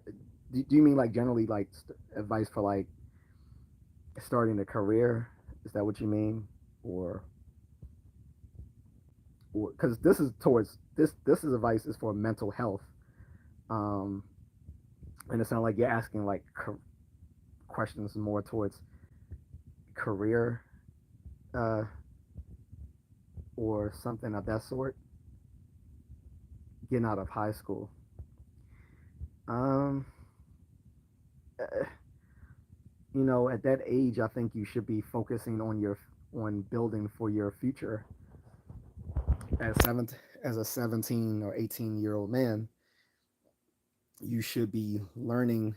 do you mean like generally like advice for like starting a career? Is that what you mean, or because this is towards this is advice is for mental health, um, and it sounds like you're asking like questions more towards career, uh, or something of that sort. Getting out of high school. Um, uh, at that age, I think you should be focusing on building for your future. As as a 17 or 18-year-old man, you should be learning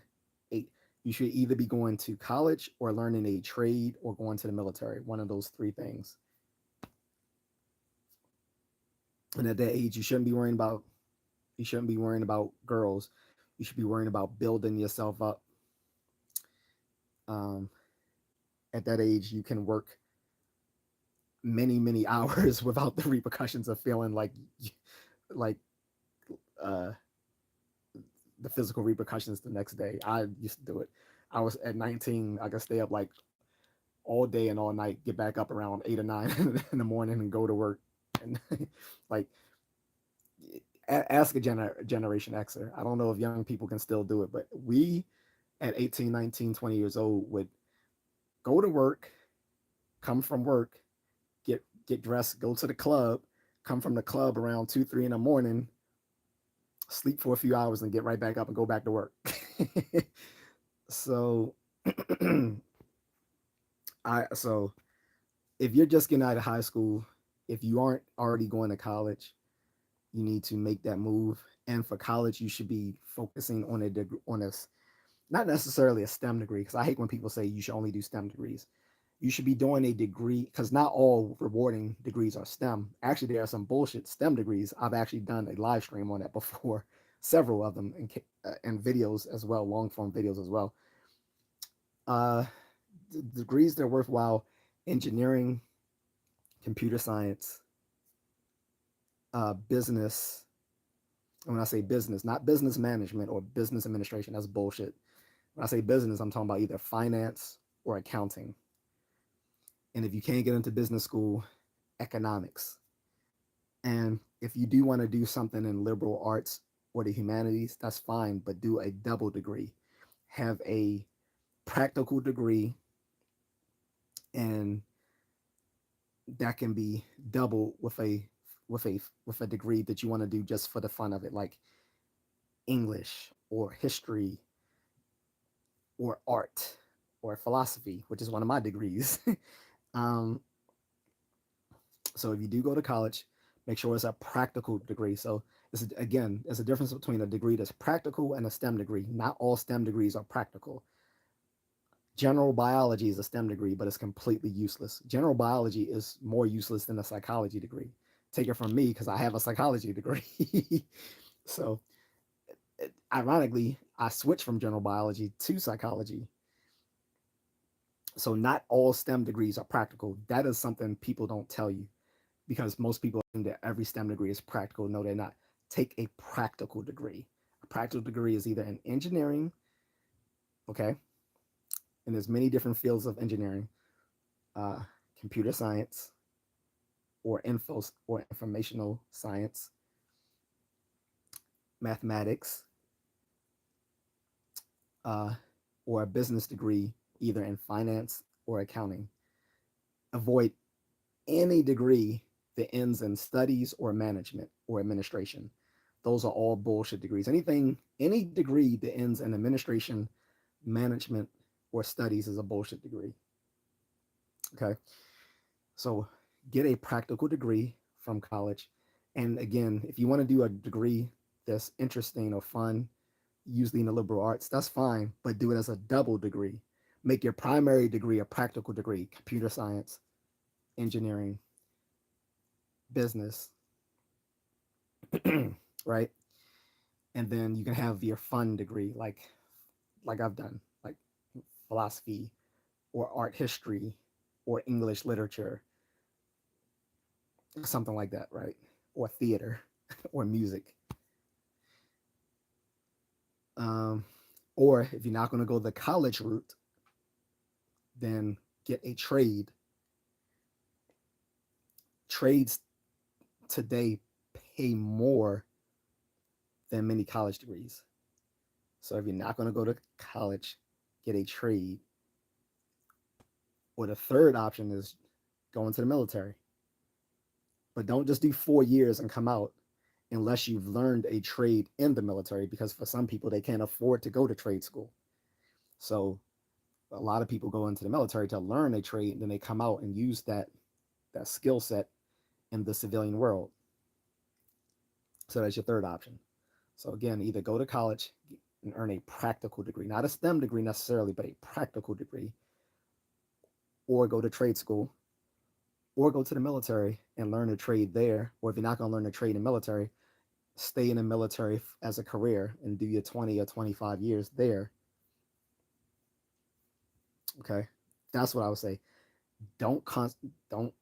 a you should either be going to college or learning a trade or going to the military. One of those three things. And at that age, you shouldn't be worrying about girls. You should be worrying about building yourself up. Um, at that age, you can work many hours without the repercussions of feeling like uh, the physical repercussions the next day. I used to do it. I was at 19. I could stay up like all day and all night, get back up around 8 or 9 in the morning and go to work. And like, ask a Generation Xer. I don't know if young people can still do it, but we at 18, 19, 20 years old would go to work, come from work, get dressed, go to the club, come from the club around 2, 3 in the morning, sleep for a few hours, and get right back up and go back to work. So, so if you're just getting out of high school, if you aren't already going to college, you need to make that move. And for college, you should be focusing on not necessarily a STEM degree, because I hate when people say you should only do STEM degrees. You should be doing a degree because not all rewarding degrees are STEM. Actually, there are some bullshit STEM degrees. I've actually done a live stream on that before, several of them, and videos as well, long form videos as well. Uh, Degrees that are worthwhile: engineering, computer science, business. And when I say business, not business management or business administration, that's bullshit. When I say business, I'm talking about either finance or accounting. And if you can't get into business school, economics. And if you do want to do something in liberal arts or the humanities, that's fine, but do a double degree. Have a practical degree, and that can be double with a degree that you want to do just for the fun of it, like English or history or art or philosophy, which is one of my degrees. um, so if you do go to college, make sure it's a practical degree. So again, there's a difference between a degree that's practical and a STEM degree. Not all STEM degrees are practical. General biology is a STEM degree, but it's completely useless. General biology is more useless than a psychology degree. Take it from me because I have a psychology degree. So, ironically, I switched from general biology to psychology. So, not all STEM degrees are practical. That is something people don't tell you because most people think that every STEM degree is practical. No, they're not. Take a practical degree. A practical degree is either in engineering, okay, and there's many different fields of engineering, uh, computer science, or informational science, mathematics, uh, or a business degree either in finance or accounting. Avoid any degree that ends in studies or management or administration. Those are all bullshit degrees. Any degree that ends in administration, management, or studies is a bullshit degree. Okay. So get a practical degree from college. And again, if you want to do a degree that's interesting or fun, usually in the liberal arts, that's fine, but do it as a double degree. Make your primary degree a practical degree: computer science, engineering, business, right? And then you can have your fun degree, like I've done, like philosophy or art history or English literature, something like that, right? Or theater or music. Um, or if you're not going to go the college route, then get a trade. Trades today pay more than many college degrees. So if you're not going to go to college, get a trade. Or the third option is go into the military. But don't just do 4 years and come out unless you've learned a trade in the military, because for some people, they can't afford to go to trade school. So a lot of people go into the military to learn a trade, and then they come out and use that skill set in the civilian world. So that's your third option. So again, either go to college and earn a practical degree, not a STEM degree necessarily, but a practical degree, or go to trade school, or go to the military and learn a trade there. Or if you're not going to learn a trade in the military, stay in the military as a career and do your 20 or 25 years there. Okay, that's what I would say. Don't don't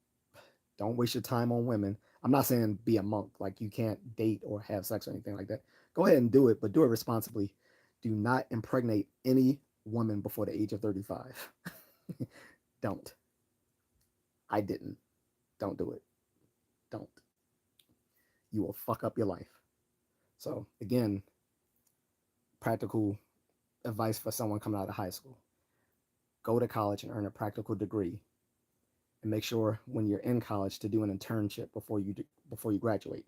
don't waste your time on women. I'm not saying be a monk, like you can't date or have sex or anything like that. Go ahead and do it, but do it responsibly. Do not impregnate any woman before the age of 35. Don't. I didn't. Don't do it. Don't. You will fuck up your life. So again, practical advice for someone coming out of high school: go to college and earn a practical degree, and make sure when you're in college to do an internship before you graduate.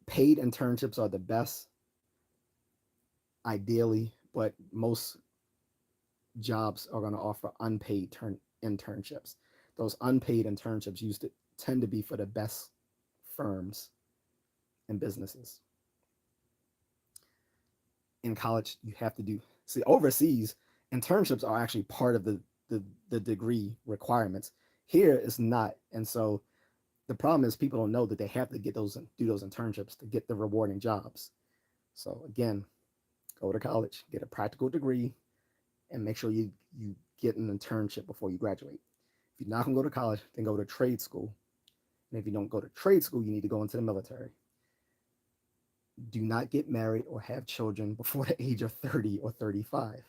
Paid internships are the best, ideally, but most jobs are going to offer unpaid internships. Those unpaid internships tend to be for the best firms and businesses. In college, you have to do, see, overseas, internships are actually part of the the degree requirements. Here it's not, and so the problem is people don't know that they have to get those do those internships to get the rewarding jobs. So again, go to college, get a practical degree, and make sure you get an internship before you graduate. If you're not gonna go to college, then go to trade school. And if you don't go to trade school, you need to go into the military. Do not get married or have children before the age of 30 or 35.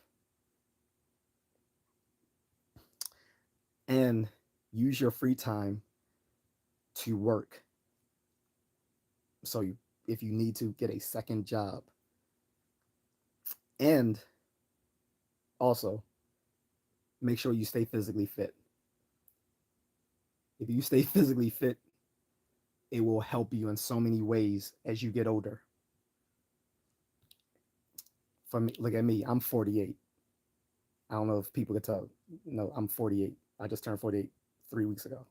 And use your free time to work. So if you need to get a second job, and also make sure you stay physically fit. If you stay physically fit, it will help you in so many ways as you get older. For me, look at me, I'm 48. I don't know if people could tell. No, I'm 48. I just turned 48 3 weeks ago.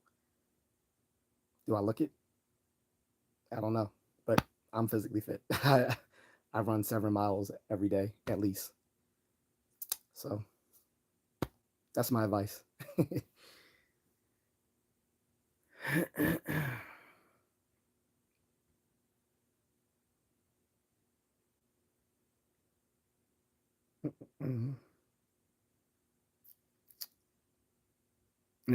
Do I look it? I don't know, but I'm physically fit. I run 7 miles every day at least. So that's my advice. And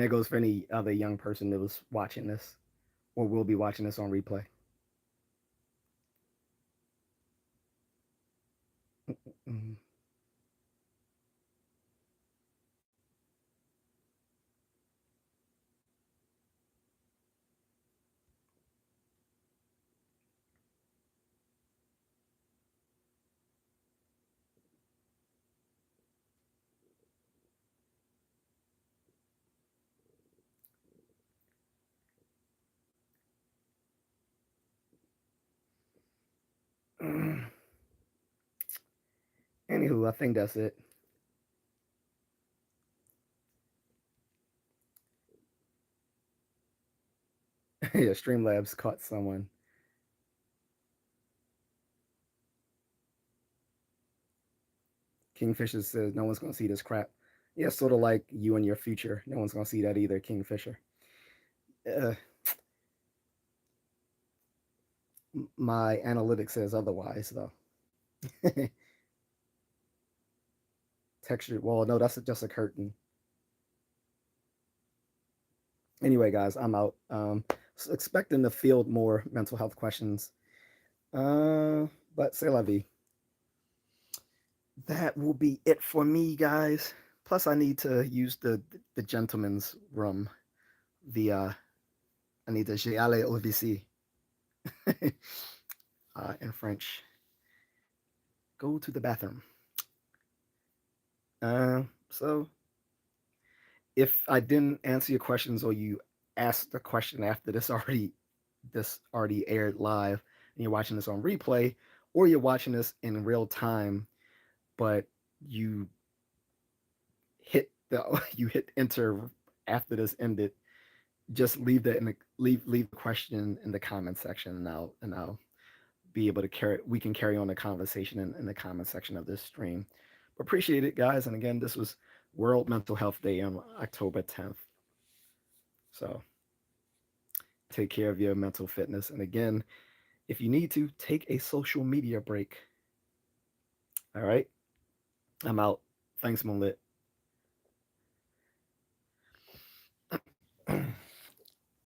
that goes for any other young person that was watching this or will be watching this on replay. Anywho, I think that's it. Yeah, Streamlabs caught someone. Kingfisher says no one's gonna see this crap. Yeah, sort of like you and your future. No one's gonna see that either, Kingfisher. Uh, my analytics says otherwise, though. Texture. Well, no, that's just a curtain. Anyway, guys, I'm out. Expecting to field more mental health questions. Uh, but c'est la vie. That will be it for me, guys. Plus, I need to use the gentleman's room. The I need to J.A.C in French. Go to the bathroom. So if I didn't answer your questions or you asked a question after this already aired live and you're watching this on replay or you're watching this in real time, but you you hit enter after this ended, just leave leave the question in the comment section and I'll be able to we can carry on the conversation in the comment section of this stream. But appreciate it, guys. And again, this was World Mental Health Day on October 10th. So take care of your mental fitness. And again, if you need to, take a social media break. All right. I'm out. Thanks, Moonlit.